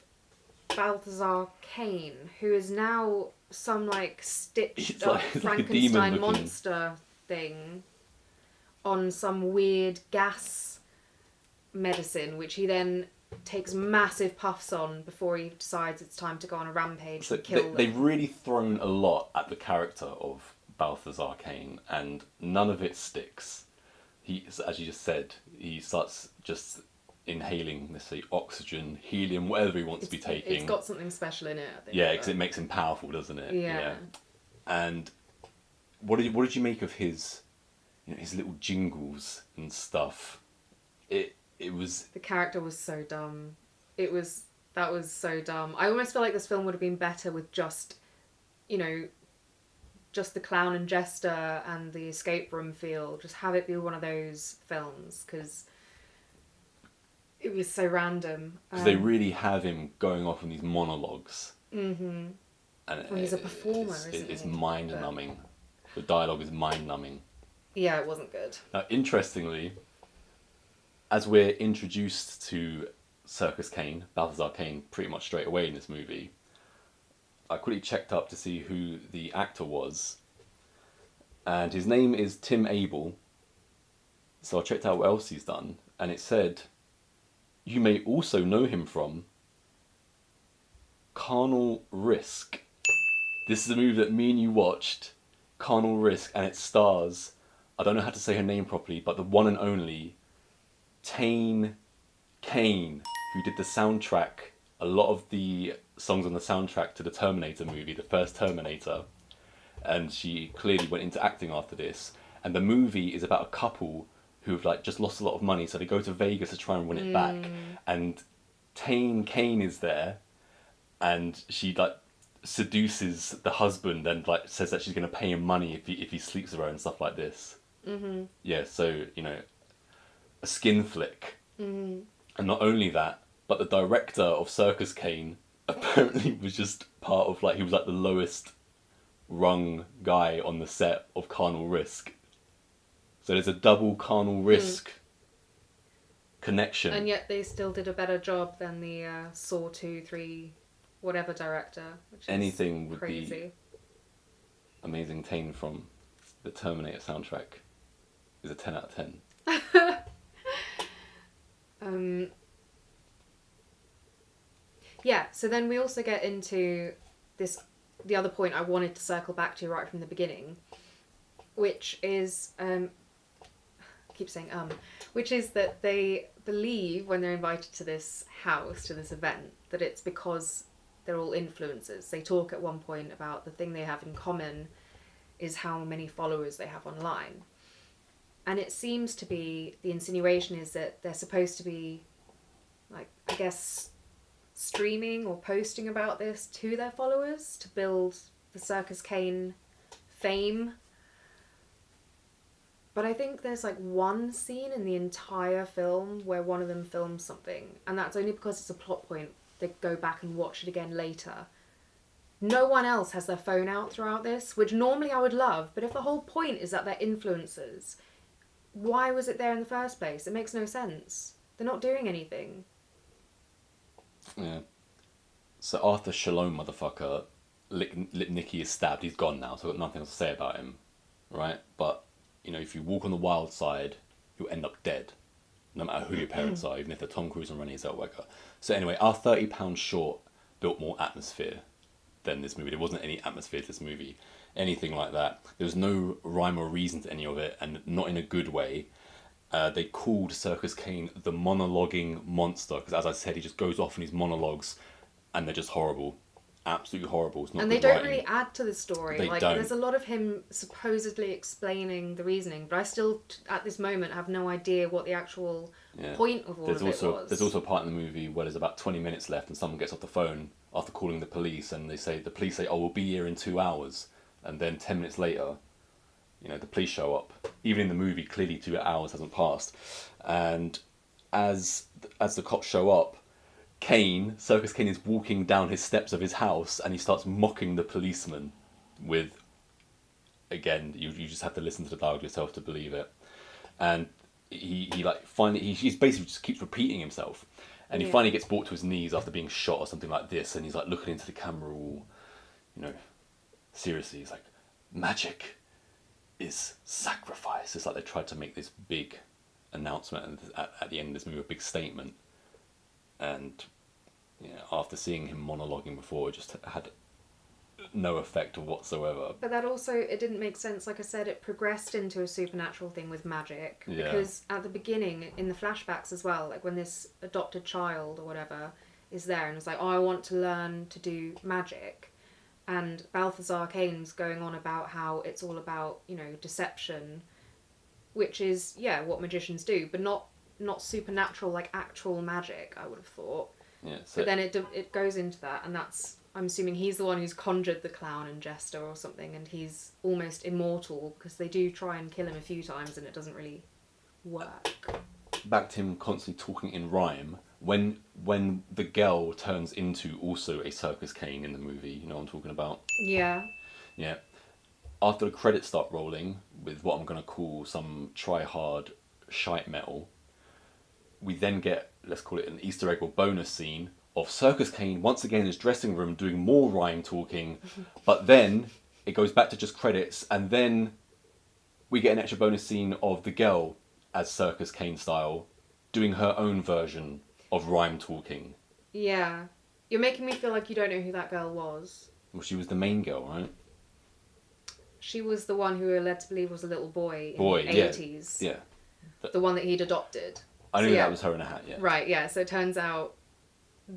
Balthazar Kane, who is now some stitched up Frankenstein monster thing on some weird gas medicine, which he then takes massive puffs on before he decides it's time to go on a rampage So and kill them. they've really thrown a lot at the character of Balthazar Kane, and none of it sticks. He, as you just said, he starts just inhaling, let's say, oxygen, helium, whatever he wants to be taking. It's got something special in it, I think. Yeah, because it makes him powerful, doesn't it? Yeah. And what did you make of his, his little jingles and stuff? It was... The character was so dumb. That was so dumb. I almost feel like this film would have been better with just, just the clown and jester and the escape room feel. Just have it be one of those films, because it was so random. Because they really have him going off on these monologues. Mm-hmm. And well, he's a performer, isn't he? It's mind-numbing. The dialogue is mind-numbing. Yeah, it wasn't good. Now, interestingly, as we're introduced to Circus Kane, Balthazar Kane, pretty much straight away in this movie, I quickly checked up to see who the actor was, and his name is Tim Abel. So I checked out what else he's done, and it said, you may also know him from Carnal Risk. This is a movie that me and you watched, Carnal Risk, and it stars, I don't know how to say her name properly, but the one and only Tane Kane, who did the soundtrack, a lot of the songs on the soundtrack to the Terminator movie, the first Terminator, and she clearly went into acting after this. And the movie is about a couple who've just lost a lot of money, so they go to Vegas to try and win it back, and Tane Kane is there, and she seduces the husband and says that she's going to pay him money if he sleeps with her and stuff like this. Mm-hmm. Yeah, so a skin flick. Mm-hmm. And not only that, but the director of Circus Kane apparently was just part of he was the lowest rung guy on the set of Carnal Risk. So there's a double Carnal Risk connection. And yet they still did a better job than the Saw 2, 3, whatever director. Which is anything would crazy. Be amazing. Tane from the Terminator soundtrack is a 10 out of 10. Yeah, so then we also get into the other point I wanted to circle back to right from the beginning, which is, which is that they believe when they're invited to this house, to this event, that it's because they're all influencers. They talk at one point about the thing they have in common is how many followers they have online. And it seems to be, the insinuation is that they're supposed to be, I guess, streaming or posting about this to their followers to build the Circus Kane fame. But I think there's one scene in the entire film where one of them films something, and that's only because it's a plot point. They go back and watch it again later. No one else has their phone out throughout this, which normally I would love, but if the whole point is that they're influencers, why was it there in the first place? It makes no sense. They're not doing anything. Yeah. So Arthur Shalom, motherfucker, Lipnicki is stabbed. He's gone now, so I've got nothing else to say about him, right? But, if you walk on the wild side, you'll end up dead, no matter who your parents are, even if they're Tom Cruise and Renee Zellweger. So anyway, our 30-pound short built more atmosphere than this movie. There wasn't any atmosphere to this movie, anything like that. There was no rhyme or reason to any of it, and not in a good way. They called Circus Kane the monologuing monster, because as I said, he just goes off in his monologues, and they're just horrible. Absolutely horrible. It's not and they good don't writing. Really add to the story. They don't. There's a lot of him supposedly explaining the reasoning, but I still, at this moment, have no idea what the actual point of all of it was. There's also a part in the movie where there's about 20 minutes left, and someone gets off the phone after calling the police, and the police say, "Oh, we'll be here in 2 hours," and then 10 minutes later, the police show up. Even in the movie, clearly 2 hours hasn't passed, and as the cops show up, Circus Kane is walking down his steps of his house, and he starts mocking the policeman with, again, you just have to listen to the dialogue yourself to believe it. And he basically just keeps repeating himself. And he finally gets brought to his knees after being shot or something like this, and he's looking into the camera all, seriously. He's like, magic is sacrifice. It's like they tried to make this big announcement, and at the end of this movie, a big statement. And after seeing him monologuing before, it just had no effect whatsoever. But that also, it didn't make sense. Like I said, it progressed into a supernatural thing with magic. Yeah. Because at the beginning, in the flashbacks as well, like when this adopted child or whatever is there and it's like, oh, I want to learn to do magic. And Balthazar Kane's going on about how it's all about, deception, which is, what magicians do, but not supernatural, like actual magic, I would have thought. Yeah, but then it goes into that, and that's, I'm assuming he's the one who's conjured the clown and jester or something, and he's almost immortal, because they do try and kill him a few times and it doesn't really work. Back to him constantly talking in rhyme. When the girl turns into also a Circus Kane in the movie, you know what I'm talking about? Yeah. Yeah. After the credits start rolling, with what I'm going to call some try-hard shite metal, we then get, let's call it an Easter egg or bonus scene of Circus Kane once again in his dressing room doing more rhyme talking, but then it goes back to just credits, and then we get an extra bonus scene of the girl as Circus Kane style doing her own version of rhyme talking. Yeah. You're making me feel like you don't know who that girl was. Well, she was the main girl, right? She was the one who we're led to believe was a little boy in the 80s. Yeah. The one that he'd adopted. I knew that was her in a hat, yeah. Right, yeah. So it turns out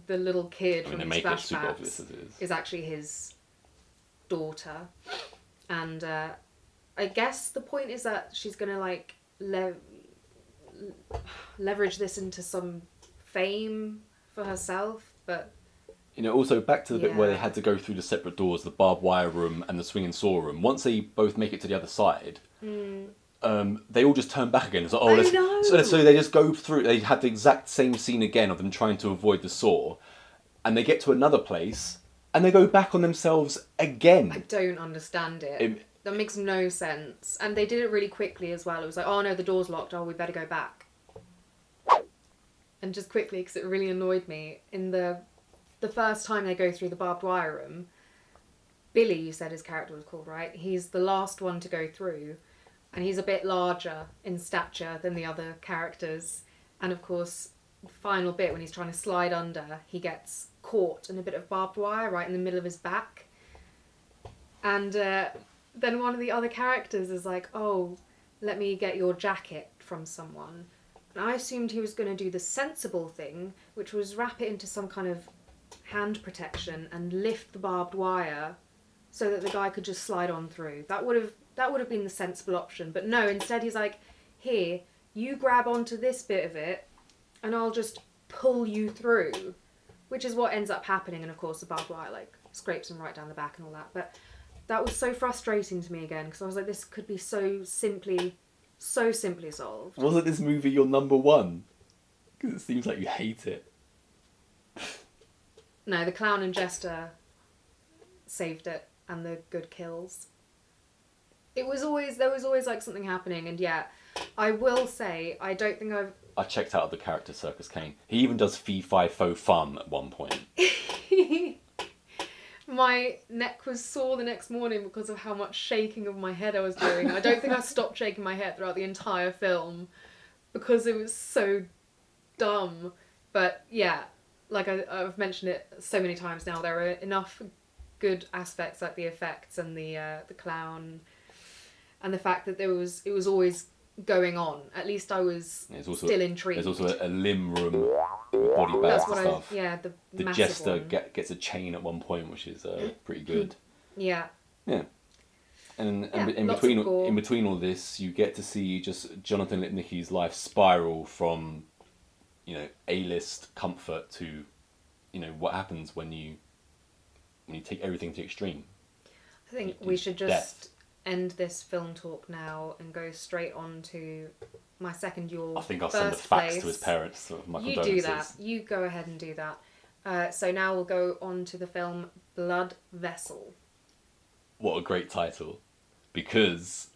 the little kid from his flashbacks is actually his daughter. And I guess the point is that she's going to, like, leverage this into some fame for herself, but... also back to the bit where they had to go through the separate doors, the barbed wire room and the swinging saw room. Once they both make it to the other side, they all just turn back again. It's like, so they just go through. They had the exact same scene again of them trying to avoid the saw, and they get to another place and they go back on themselves again. I don't understand it. That makes no sense. And they did it really quickly as well. It was like, oh no, the door's locked. Oh, we better go back. And just quickly, because it really annoyed me in the first time they go through the barbed wire room, Billy, you said his character was called, right? He's the last one to go through, and he's a bit larger in stature than the other characters. And of course, the final bit, when he's trying to slide under, he gets caught in a bit of barbed wire right in the middle of his back. And then one of the other characters is like, oh, let me get your jacket from someone. And I assumed he was going to do the sensible thing, which was wrap it into some kind of hand protection and lift the barbed wire so that the guy could just slide on through. That would have been the sensible option. But no, instead he's like, here, you grab onto this bit of it and I'll just pull you through, which is what ends up happening. And of course the barbed wire like scrapes him right down the back and all that. But that was so frustrating to me again, because I was like, this could be so simply solved. Wasn't this movie your number one? Because it seems like you hate it. No, the clown and jester saved it, and the good kills. There was always like something happening, and I will say, I don't think I checked out the character Circus Kane. He even does fee fi fo fum at one point. My neck was sore the next morning because of how much shaking of my head I was doing. I don't think I stopped shaking my head throughout the entire film because it was so dumb. But yeah, like I've mentioned it so many times now, there are enough good aspects like the effects and the clown and the fact that it was always going on. At least I was still intrigued. There's also a limb room, body bags and stuff. The jester gets a chain at one point, which is pretty good. Yeah. Yeah. And in between all this, you get to see just Jonathan Lipnicki's life spiral from, A-list comfort to, what happens when you take everything to extreme. I think we should just end this film talk now and go straight on to my second I think I'll send the fax to his parents. My condolences. You do that. You go ahead and do that. So now we'll go on to the film Blood Vessel. What a great title. Because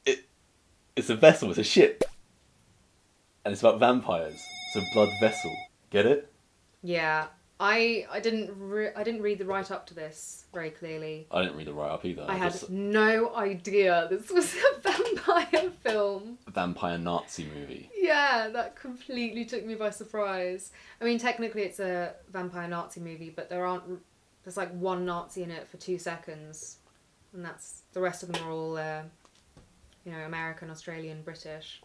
it's a vessel, it's a ship. And it's about vampires. It's a blood vessel. Get it? Yeah. I didn't read the write up to this very clearly. I didn't read the write up either. I had no idea this was a vampire film. A vampire Nazi movie. Yeah, that completely took me by surprise. I mean, technically it's a vampire Nazi movie, but there's like one Nazi in it for 2 seconds, and the rest of them are all American, Australian, British.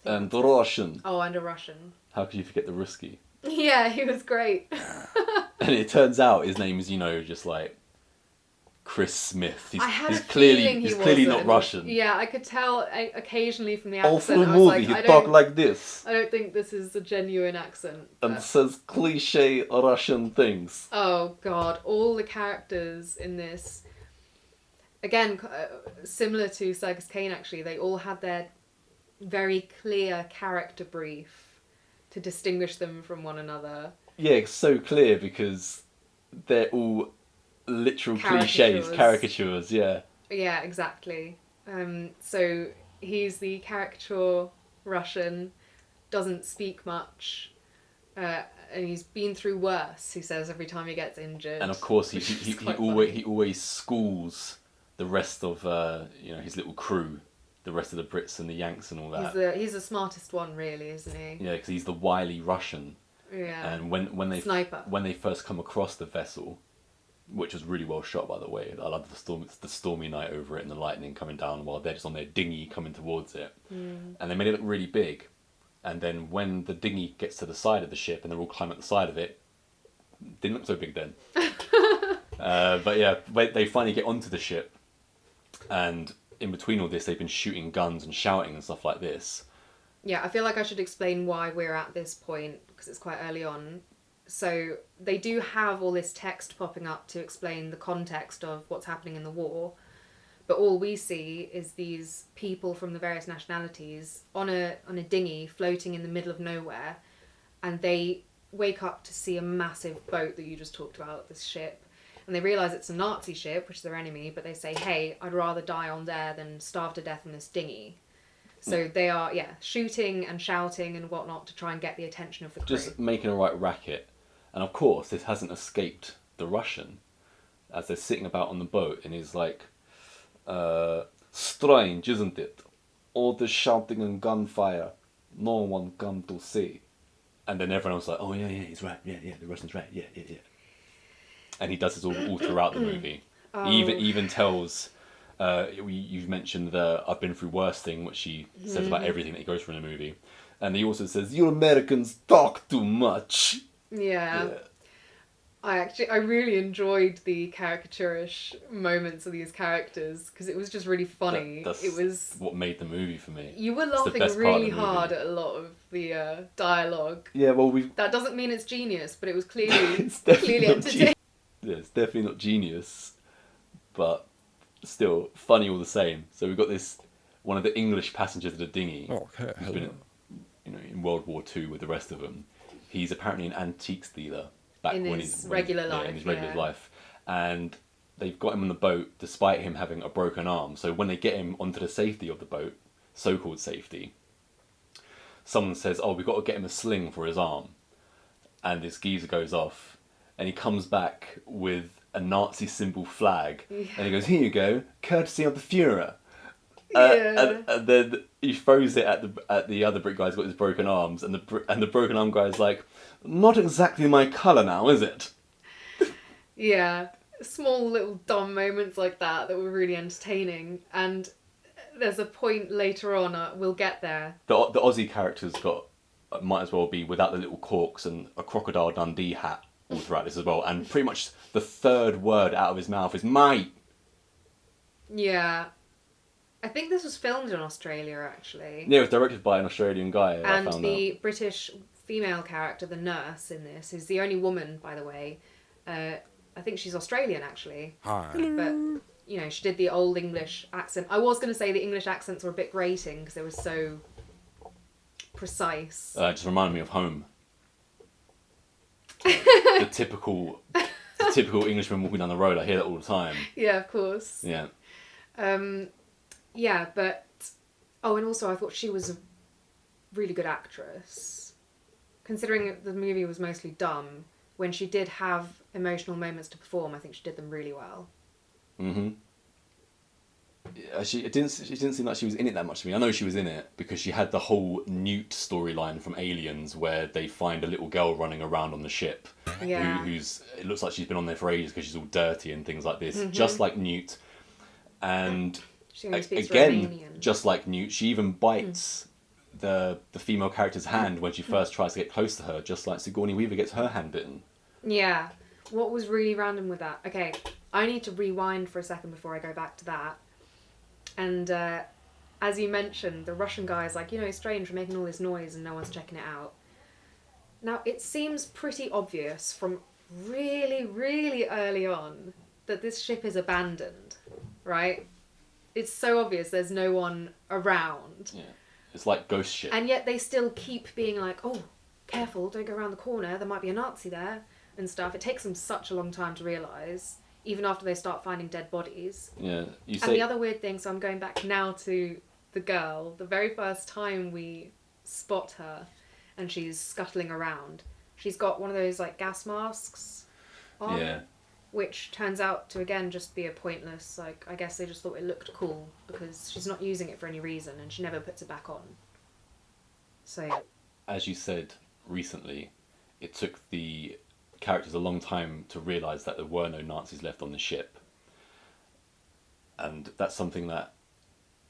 And Russian. Oh, and a Russian. How could you forget the Ruski? Yeah, he was great. And it turns out his name is, just like Chris Smith. He's clearly not Russian. Yeah, I could tell occasionally from the accent. All through the movie, he talked like this. I don't think this is a genuine accent. And says cliche Russian things. Oh, God. All the characters in this, again, similar to Circus Kane, actually, they all had their very clear character brief to distinguish them from one another. Yeah, it's so clear because they're all literal caricatures, yeah. Yeah, exactly. So he's the caricature Russian, doesn't speak much, and he's been through worse, he says every time he gets injured. And of course he always schools the rest of his little crew, the rest of the Brits and the Yanks and all that. He's the smartest one, really, isn't he? Yeah, because he's the wily Russian. Yeah. And when Sniper. When they first come across the vessel, which was really well shot, by the way, I love the stormy night over it and the lightning coming down while they're just on their dinghy coming towards it, and they made it look really big. And then when the dinghy gets to the side of the ship and they're all climbing up the side of it, didn't look so big then. But yeah, they finally get onto the ship, and in between all this, they've been shooting guns and shouting and stuff like this. Yeah, I feel like I should explain why we're at this point, because it's quite early on. So they do have all this text popping up to explain the context of what's happening in the war, but all we see is these people from the various nationalities on a dinghy floating in the middle of nowhere, and they wake up to see a massive boat that you just talked about, this ship. And they realise it's a Nazi ship, which is their enemy, but they say, hey, I'd rather die on there than starve to death in this dinghy. So they are, shooting and shouting and whatnot to try and get the attention of the crew. Just making a right racket. And of course, this hasn't escaped the Russian, as they're sitting about on the boat, and he's like, strange, isn't it? All the shouting and gunfire, no one come to see. And then everyone else is like, oh yeah, he's right, yeah, the Russian's right, yeah. And he does this all throughout the movie. Oh. He even tells, you've mentioned the I've been through worse thing, which he says about everything that he goes through in the movie. And he also says, you Americans talk too much. Yeah. I really enjoyed the caricaturish moments of these characters, because it was just really funny. It was what made the movie for me. You were laughing really hard at a lot of the dialogue. Yeah, well, that doesn't mean it's genius, but it was clearly entertaining. Yeah, it's definitely not genius, but still funny all the same. So we've got one of the English passengers of the dinghy, who's been in World War II with the rest of them. He's apparently an antiques dealer back in his regular life, and they've got him on the boat despite him having a broken arm. So when they get him onto the safety of the boat, so-called safety, someone says, "Oh, we've got to get him a sling for his arm," and this geezer goes off. And he comes back with a Nazi symbol flag, and he goes, "Here you go, courtesy of the Führer." And then he throws it at the other Brit guy's got his broken arms, and the broken arm guy's like, "Not exactly my colour now, is it?" Yeah, small little dumb moments like that were really entertaining, and there's a point later on, we'll get there. The Aussie character's might as well be without the little corks and a Crocodile Dundee hat all throughout this as well, and pretty much the third word out of his mouth is "mate." Yeah. I think this was filmed in Australia, actually. Yeah, it was directed by an Australian guy. And the British female character, the nurse in this, is the only woman, by the way. I think she's Australian, actually. Hi. But, she did the old English accent. I was going to say the English accents were a bit grating because they were so precise. It just reminded me of Home. the typical Englishman walking down the road. I hear that all the time. Yeah, of course. Yeah. Yeah, but... Oh, and also I thought she was a really good actress. Considering the movie was mostly dumb, when she did have emotional moments to perform, I think she did them really well. Mm-hmm. It didn't seem like she was in it that much to me. I know she was in it because she had the whole Newt storyline from Aliens where they find a little girl running around on the ship who's it looks like she's been on there for ages because she's all dirty and things like this, just like Newt. And she only speaks again, Romanian. just like Newt, she even bites the female character's hand when she first tries to get close to her, just like Sigourney Weaver gets her hand bitten. Yeah. What was really random with that? Okay, I need to rewind for a second before I go back to that. And as you mentioned, the Russian guy is like, strange, we're making all this noise and no one's checking it out. Now, it seems pretty obvious from really, really early on that this ship is abandoned, right? It's so obvious there's no one around. Yeah. It's like ghost ship. And yet they still keep being like, oh, careful, don't go around the corner, there might be a Nazi there and stuff. It takes them such a long time to realise, even after they start finding dead bodies. Yeah. And the other weird thing, so I'm going back now to the girl, the very first time we spot her and she's scuttling around, she's got one of those like gas masks on. Yeah. Which turns out to, again, just be a pointless, like, I guess they just thought it looked cool because she's not using it for any reason and she never puts it back on. So, yeah. As you said recently, it took the characters a long time to realise that there were no Nazis left on the ship. And that's something that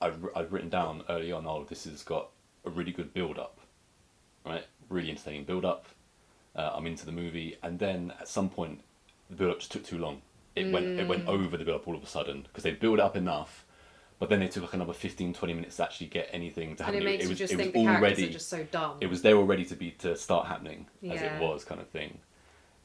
I've written down early on. Oh, this has got a really good build-up, right? Really entertaining build-up. I'm into the movie. And then at some point, the build-up just took too long. It went over the build-up all of a sudden because they built it up enough, but then it took like another 15-20 minutes to actually get anything to happen. And it makes you just think the already, characters are just so dumb. It was there already to start happening as it Yeah. was, kind of thing.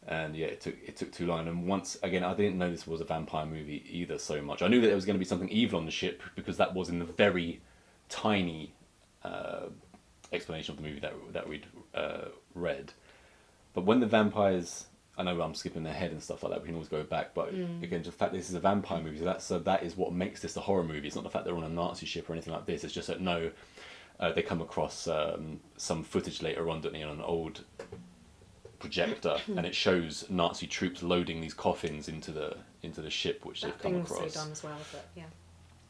And yeah, it took too long. And once again, I didn't know this was a vampire movie either so much. I knew that there was going to be something evil on the ship because that was in the very tiny explanation of the movie that we'd read. But when the vampires, I know I'm skipping ahead and stuff like that. We can always go back, but again, just the fact that this is a vampire movie, so that is what makes this a horror movie. It's not the fact they're on a Nazi ship or anything like this. It's just that they come across some footage later on, don't they, on an old projector, and it shows Nazi troops loading these coffins into the ship, which they've come across. That thing was so dumb as well, but yeah.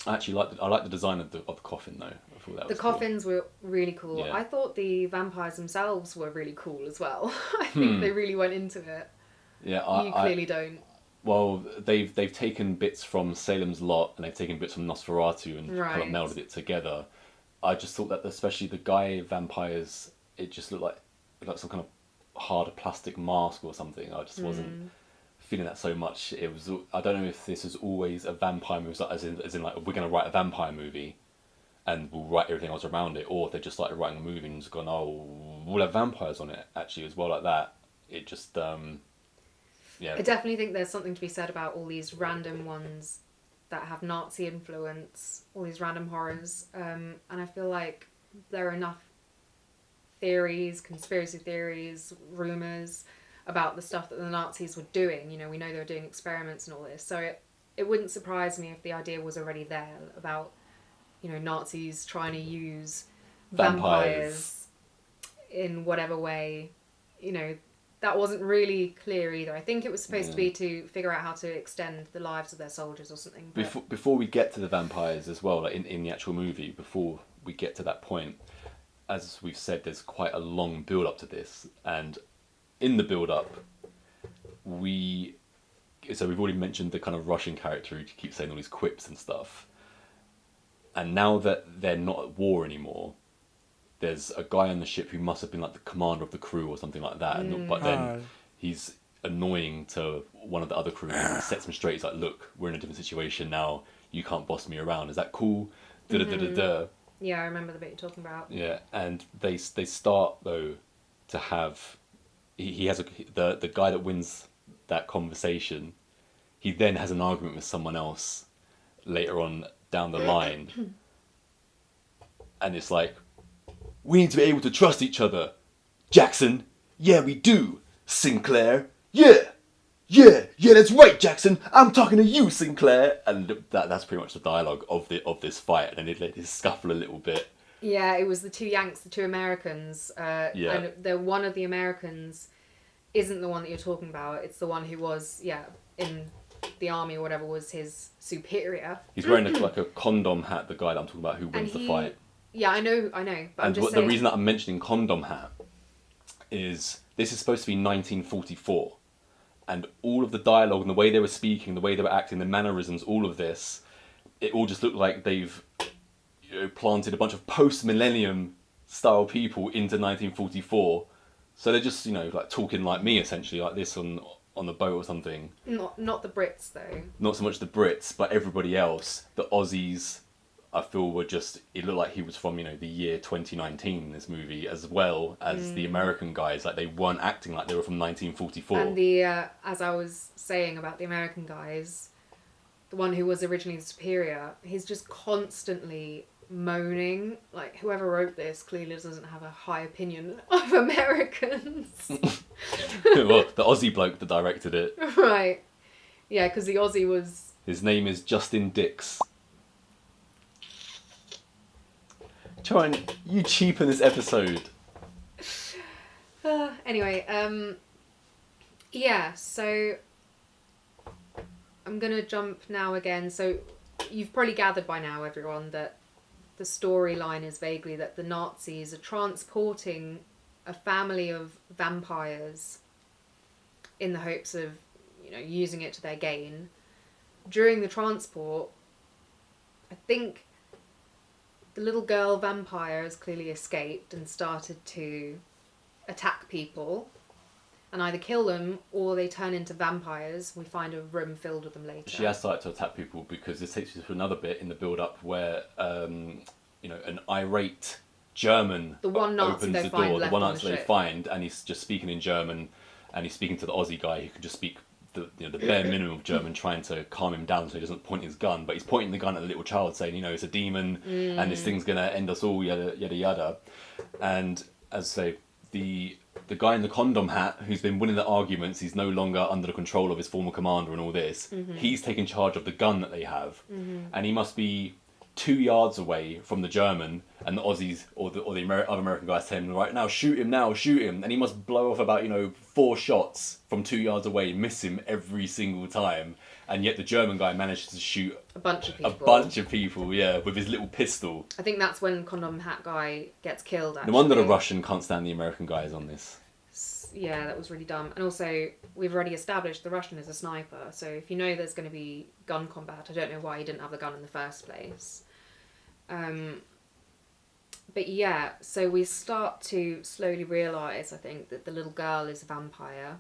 I actually like the design of the coffin though. I thought that was cool. Coffins were really cool. Yeah. I thought the vampires themselves were really cool as well. I think they really went into it. Yeah, You clearly don't. Well, they've taken bits from Salem's Lot and they've taken bits from Nosferatu and kind of melded it together. I just thought that especially the guy vampires, it just looked like some kind of hard plastic mask or something. I just wasn't feeling that so much. It was, I don't know if this is always a vampire movie, as in like we're going to write a vampire movie and we'll write everything else around it, or if they just started writing a movie and just gone, oh, we'll have vampires on it actually as well, like that. It just yeah. I definitely think there's something to be said about all these random ones that have Nazi influence, all these random horrors, and I feel like there are enough theories, conspiracy theories, rumours about the stuff that the Nazis were doing. You know, we know they were doing experiments and all this, so it wouldn't surprise me if the idea was already there about, you know, Nazis trying to use vampires in whatever way. You know, that wasn't really clear either. I think it was supposed to be to figure out how to extend the lives of their soldiers or something. But... Before we get to the vampires as well, like in the actual movie, before we get to that point, as we've said, there's quite a long build-up to this. And in the build-up, we've already mentioned the kind of Russian character who keeps saying all these quips and stuff. And now that they're not at war anymore, there's a guy on the ship who must have been like the commander of the crew or something like that. But then he's annoying to one of the other crew and sets him straight. He's like, look, we're in a different situation now. You can't boss me around. Is that cool? Yeah, I remember the bit you're talking about. Yeah, and they start, though, to have... He has the guy that wins that conversation, he then has an argument with someone else later on down the line. And it's like, we need to be able to trust each other. Jackson, yeah, we do. Sinclair, yeah, that's right, Jackson. I'm talking to you, Sinclair. And that's pretty much the dialogue of this fight. And it let this scuffle a little bit. Yeah, it was the two Yanks, the two Americans. And one of the Americans isn't the one that you're talking about. It's the one who was, in the army or whatever, was his superior. He's wearing like a condom hat, the guy that I'm talking about who wins the fight. Yeah, I know. But and I'm just saying... the reason that I'm mentioning condom hat is this is supposed to be 1944. And all of the dialogue and the way they were speaking, the way they were acting, the mannerisms, all of this, it all just looked like they've planted a bunch of post-millennium style people into 1944. So they're just, like talking like me, essentially, like this on the boat or something. Not the Brits, though. Not so much the Brits, but everybody else. The Aussies, I feel, were just... It looked like he was from, the year 2019 in this movie, as well as the American guys. Like, they weren't acting like they were from 1944. And as I was saying about the American guys, the one who was originally the superior, he's just constantly moaning. Like, whoever wrote this clearly doesn't have a high opinion of Americans. Well, the Aussie bloke that directed it. Right. Yeah, because the Aussie was... His name is Justin Dix. Trying, you cheapen this episode. Anyway, so I'm gonna jump now again. So you've probably gathered by now, everyone, that the storyline is vaguely that the Nazis are transporting a family of vampires in the hopes of, using it to their gain. During the transport, I think the little girl vampire has clearly escaped and started to attack people and either kill them or they turn into vampires. We find a room filled with them later. She has started to attack people because this takes you to another bit in the build-up where, an irate German the one Nazi opens they the find door. left The one on Nazi the they ship. find, and he's just speaking in German, and he's speaking to the Aussie guy who can just speak the bare minimum of German, trying to calm him down so he doesn't point his gun. But he's pointing the gun at the little child, saying, it's a demon, and this thing's gonna end us all, yada yada yada. And as I say, the guy in the condom hat who's been winning the arguments, he's no longer under the control of his former commander and all this. He's taking charge of the gun that they have, and he must be 2 yards away from the German, and the Aussies or the other American guys tell him, right now, shoot him, and he must blow off about 4 shots from 2 yards away, miss him every single time, and yet the German guy manages to shoot a bunch of people. Yeah, with his little pistol. I think that's when condom hat guy gets killed. Actually. No wonder the Russian can't stand the American guys on this. Yeah, that was really dumb. And also, we've already established the Russian is a sniper, so if you know there's going to be gun combat, I don't know why he didn't have the gun in the first place. But yeah, so we start to slowly realise, I think, that the little girl is a vampire.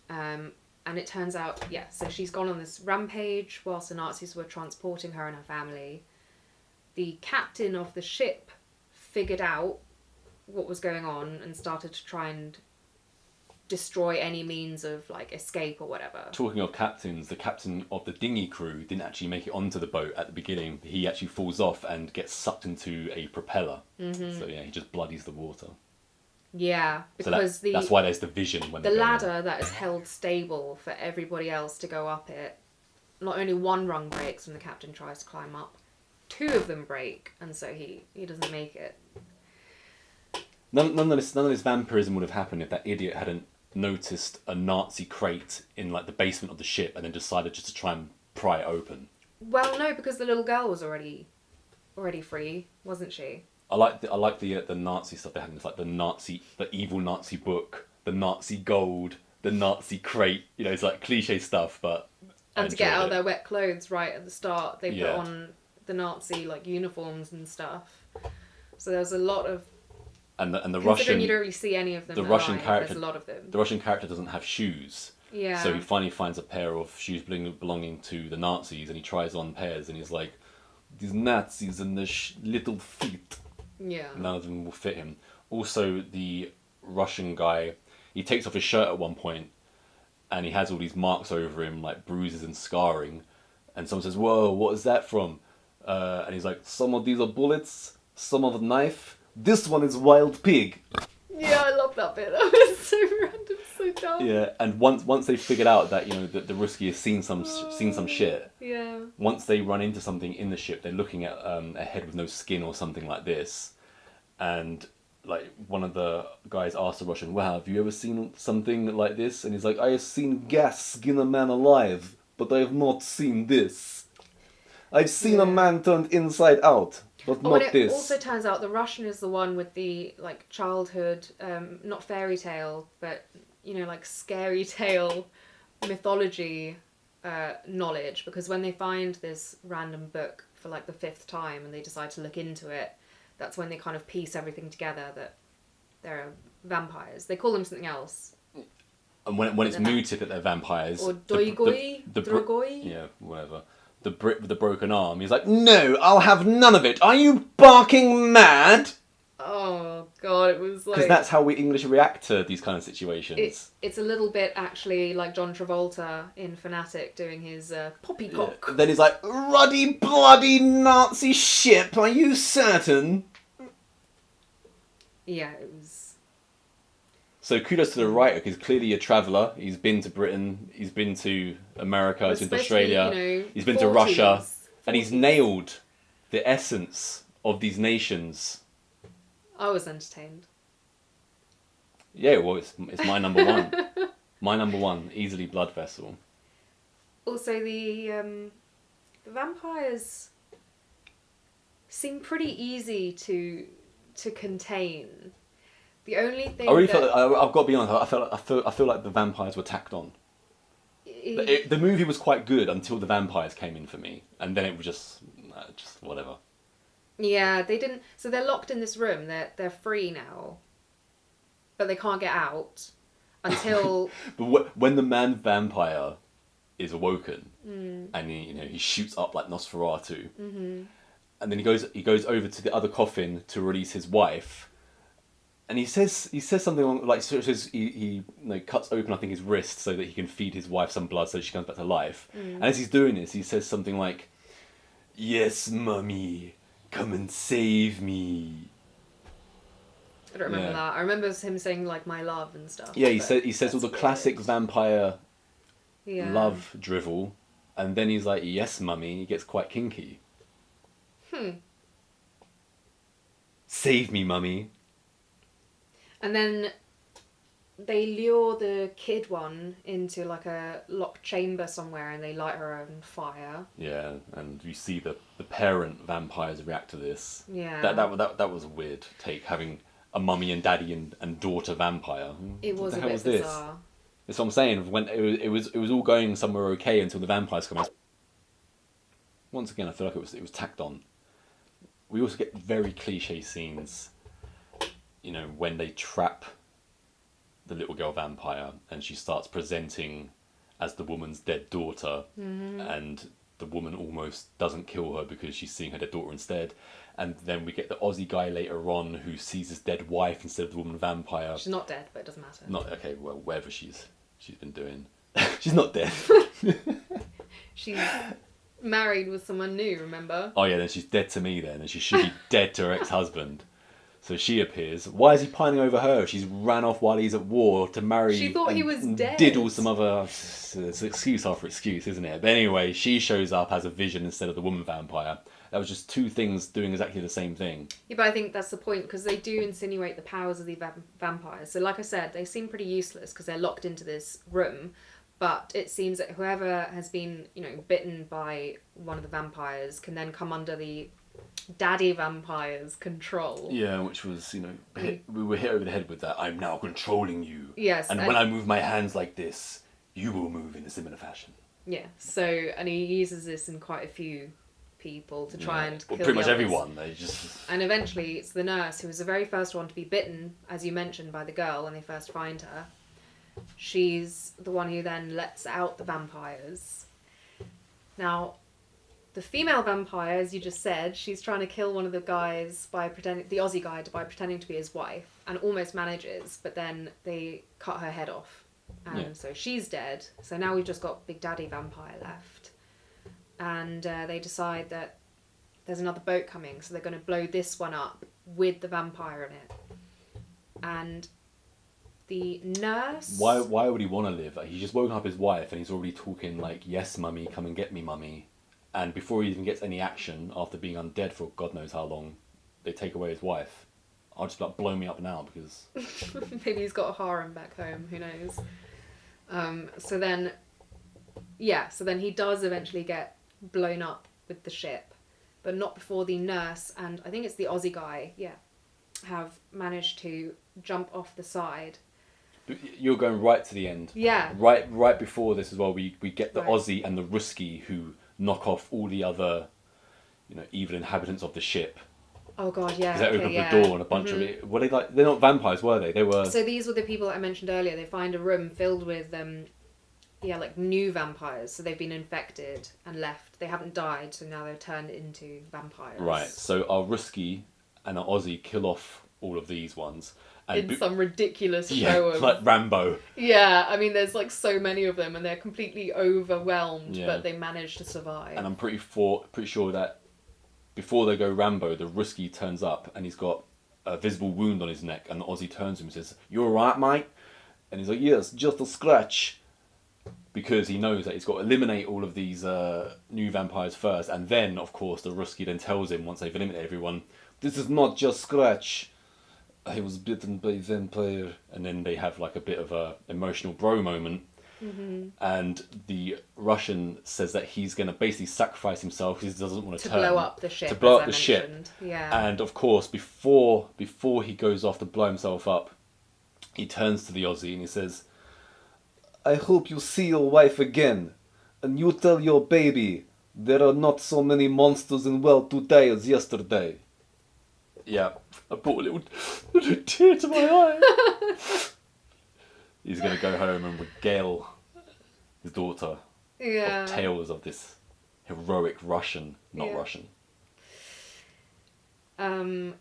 And it turns out, so she's gone on this rampage whilst the Nazis were transporting her and her family. The captain of the ship figured out what was going on and started to try and destroy any means of escape or whatever. Talking of captains, the captain of the dinghy crew didn't actually make it onto the boat at the beginning. He actually falls off and gets sucked into a propeller. So he just bloodies the water. Yeah, because so that's why there's division when the ladder that is held stable for everybody else to go up it. Not only one rung breaks when the captain tries to climb up, 2 of them break, and so he doesn't make it. None of this vampirism would have happened if that idiot hadn't noticed a Nazi crate in the basement of the ship and then decided just to try and pry it open. Well, no, because the little girl was already free, wasn't she? I like the Nazi stuff they had. It's the evil Nazi book, the Nazi gold, the Nazi crate. It's cliche stuff, but and to get out of their wet clothes right at the start, they put on the Nazi uniforms and stuff. So there's a lot of. And the Considering Russian, you don't really see any of them. The Russian character, there's a lot of them. The Russian character doesn't have shoes. Yeah. So he finally finds a pair of shoes belonging to the Nazis, and he tries on pairs, and he's like, "These Nazis and their little feet." Yeah. None of them will fit him. Also, the Russian guy, he takes off his shirt at one point, and he has all these marks over him, bruises and scarring. And someone says, "Whoa, what is that from?" And he's like, "Some of these are bullets, some of a knife. This one is wild pig." Yeah, I love that bit. That was so random, so dumb. Yeah, and once they figured out that that the Ruski has seen some shit. Yeah. Once they run into something in the ship, they're looking at a head with no skin or something like this, and like one of the guys asked the Russian, "Wow, have you ever seen something like this?" And he's like, "I have seen gas skin a man alive, but I have not seen this. I've seen a man turned inside out, but Oh, not and it this." also turns out the Russian is the one with the like childhood, not fairy tale, but like scary tale mythology knowledge. Because when they find this random book for like the 5th time and they decide to look into it, that's when they kind of piece everything together that there are vampires. They call them something else. And when it's mooted that they're vampires, or doigoi, drogoi. Yeah, whatever. The Brit with the broken arm, he's like, "No, I'll have none of it. Are you barking mad?" Oh god, it was like, Because that's how we English react to these kind of situations. It's a little bit actually like John Travolta in Fanatic doing his poppycock. Yeah. Then he's like, "Ruddy bloody Nazi ship, are you certain?" Yeah, it was. So kudos to the writer, because clearly a traveller. He's been to Britain, he's been to America, he's been to Australia, he's been to Russia, 40s. and he's nailed the essence of these nations. I was entertained. Yeah, well, it's my number one. My number one, easily Blood Vessel. Also, the vampires seem pretty easy to contain. The only thing I really felt I've got to be honest. I feel like the vampires were tacked on. The movie was quite good until the vampires came in for me, and then it was just whatever. Yeah, they didn't. So they're locked in this room. They're free now, but they can't get out until. But when the man vampire is awoken, and he shoots up like Nosferatu, and then he goes over to the other coffin to release his wife. And he says something along, like, so he cuts open, I think, his wrist so that he can feed his wife some blood so she comes back to life. And as he's doing this, he says something like, "Yes, mummy, come and save me." I don't remember that. I remember him saying like "my love" and stuff. Yeah, he says all the classic vampire Yeah. love drivel, and then he's like, "Yes, mummy." He gets quite kinky. Save me, mummy. And then they lure the kid one into like a locked chamber somewhere and they light her on fire. Yeah, and you see the parent vampires react to this. Yeah. That was a weird take, having a mummy and daddy and daughter vampire. It was what the a hell bit was this? bizarre. That's what I'm saying. When it was all going somewhere okay until the vampires come out. Once again, I feel like it was tacked on. We also get very cliche scenes. When they trap the little girl vampire and she starts presenting as the woman's dead daughter, and the woman almost doesn't kill her because she's seeing her dead daughter instead. And then we get the Aussie guy later on who sees his dead wife instead of the woman vampire. She's not dead, but it doesn't matter. Not okay. Well, whatever she's been doing, she's not dead. She's married with someone new. Remember? Oh yeah, then she's dead to me then, and she should be dead to her ex-husband. So she appears. Why is he pining over her? She's ran off while he's at war to marry. She thought he was dead. Diddle some other. It's excuse after excuse, isn't it? But anyway, she shows up as a vision instead of the woman vampire. That was just two things doing exactly the same thing. Yeah, but I think that's the point, because they do insinuate the powers of the vampires. So like I said, they seem pretty useless because they're locked into this room. But it seems that whoever has been, bitten by one of the vampires can then come under the daddy vampire's control. Yeah, which was, we were hit over the head with that. "I'm now controlling you. Yes. And when I move my hands like this, you will move in a similar fashion." Yeah. So, and he uses this in quite a few people to try and kill pretty much the others. everyone. They just. And eventually, it's the nurse who was the very first one to be bitten, as you mentioned, by the girl when they first find her. She's the one who then lets out the vampires. Now, the female vampire, as you just said, she's trying to kill one of the guys the Aussie guy, by pretending to be his wife, and almost manages, but then they cut her head off. And so she's dead. So now we've just got Big Daddy Vampire left. And they decide that there's another boat coming, so they're going to blow this one up with the vampire in it. And the nurse... Why would he want to live? He's just woken up his wife and he's already talking like, "Yes, mummy, come and get me, mummy." And before he even gets any action, after being undead for God knows how long, they take away his wife. I'll just like blow me up now because maybe he's got a harem back home. Who knows? So then he does eventually get blown up with the ship, but not before the nurse and I think it's the Aussie guy, have managed to jump off the side. You're going right to the end. Yeah. Right before this as well, we get the Right. Aussie and the Ruski who knock off all the other, evil inhabitants of the ship. Oh god, yeah. Because they open up the door and a bunch of it. Were they like? They're not vampires, were they? They were. So these were the people that I mentioned earlier. They find a room filled with like new vampires. So they've been infected and left. They haven't died, so now they're turned into vampires. Right. So our Ruski and our Aussie kill off all of these ones. And in some ridiculous show of... like Rambo. Yeah, I mean, there's like so many of them and they're completely overwhelmed, but they manage to survive. And I'm pretty sure that before they go Rambo, the Ruski turns up and he's got a visible wound on his neck and the Aussie turns to him and says, "You alright, mate?" And he's like, "Yes, just a scratch." Because he knows that he's got to eliminate all of these new vampires first. And then, of course, the Ruski then tells him, once they've eliminated everyone, "This is not just scratch. I was bitten by a vampire." And then they have like a bit of a emotional bro moment. Mm-hmm. And the Russian says that he's going to basically sacrifice himself because he doesn't want to blow up the ship. To blow up the ship. Yeah. And of course, before he goes off to blow himself up, he turns to the Aussie and he says, "I hope you see your wife again. And you tell your baby there are not so many monsters in world today as yesterday." Yeah, I brought a little tear to my eye. He's going to go home and regale his daughter of tales of this heroic Russian, Russian. And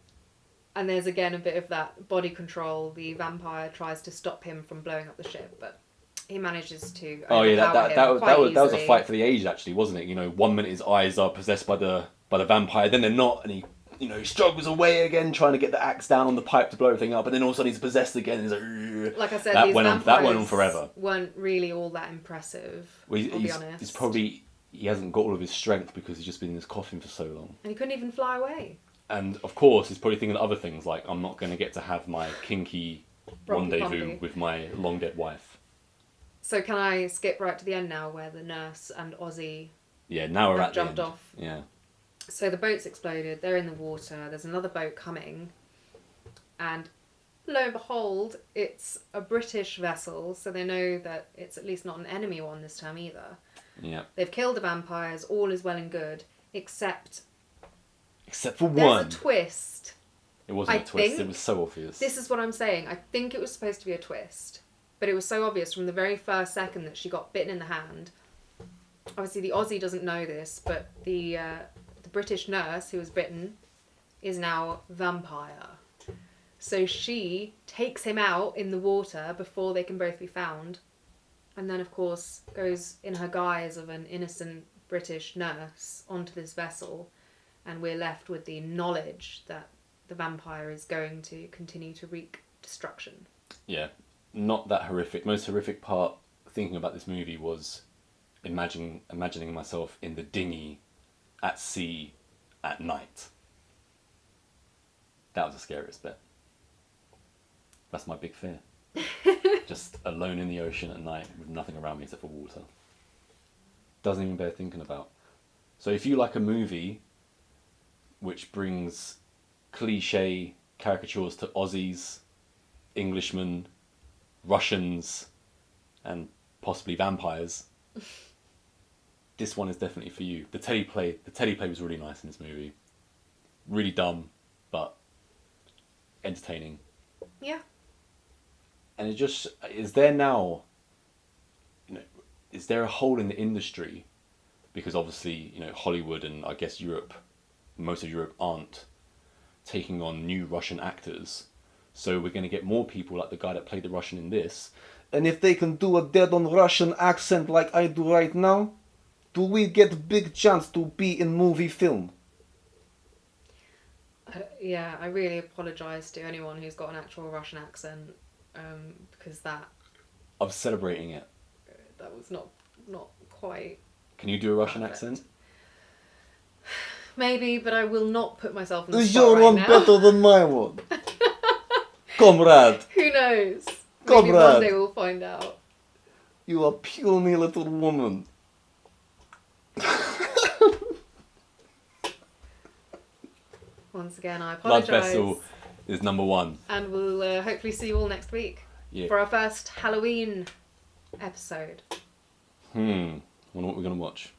there's again a bit of that body control. The vampire tries to stop him from blowing up the ship, but he manages to. Oh yeah, that was a fight for the ages, actually, wasn't it? 1 minute his eyes are possessed by the vampire, then they're not, and he struggles away again, trying to get the axe down on the pipe to blow everything up, and then all of a sudden he's possessed again. And he's like I said, that went on forever. Weren't really all that impressive. Well, I'll be honest. He hasn't got all of his strength because he's just been in his coffin for so long, and he couldn't even fly away. And of course, he's probably thinking of other things like, I'm not going to get to have my kinky rendezvous with my long dead wife. So can I skip right to the end now, where the nurse and Aussie? Yeah, now we're at the end. Jumped off. Yeah. So the boat's exploded, they're in the water, there's another boat coming, and lo and behold, it's a British vessel, so they know that it's at least not an enemy one this time either. Yeah. They've killed the vampires, all is well and good, except for one. There's a twist. It wasn't a twist, it was so obvious. This is what I'm saying, I think it was supposed to be a twist, but it was so obvious from the very first second that she got bitten in the hand. Obviously the Aussie doesn't know this, but the British nurse who was bitten is now vampire. So she takes him out in the water before they can both be found, and then of course goes in her guise of an innocent British nurse onto this vessel, and we're left with the knowledge that the vampire is going to continue to wreak destruction. Yeah, not that horrific. Most horrific part thinking about this movie was imagining myself in the dinghy at sea at night. That was the scariest bit. That's my big fear. Just alone in the ocean at night with nothing around me except for water. Doesn't even bear thinking about. So if you like a movie which brings cliche caricatures to Aussies, Englishmen, Russians, and possibly vampires, this one is definitely for you. The teleplay was really nice in this movie. Really dumb, but entertaining. Yeah. And it just is there now. Is there a hole in the industry? Because obviously, Hollywood and I guess Europe, most of Europe aren't taking on new Russian actors. So we're going to get more people like the guy that played the Russian in this. And if they can do a dead-on Russian accent like I do right now, do we get a big chance to be in movie film? Yeah, I really apologise to anyone who's got an actual Russian accent, because that... I'm celebrating it. That was not quite... Can you do a Russian accent? Maybe, but I will not put myself in the spot Your right one now. better than my one. Comrade! Who knows? Maybe Comrade! one day we'll find out. You are puny little woman. Once again, I Blood apologise. Vessel is number 1. And we'll hopefully see you all next week Yeah. for our first Halloween episode. Wonder what we're going to watch.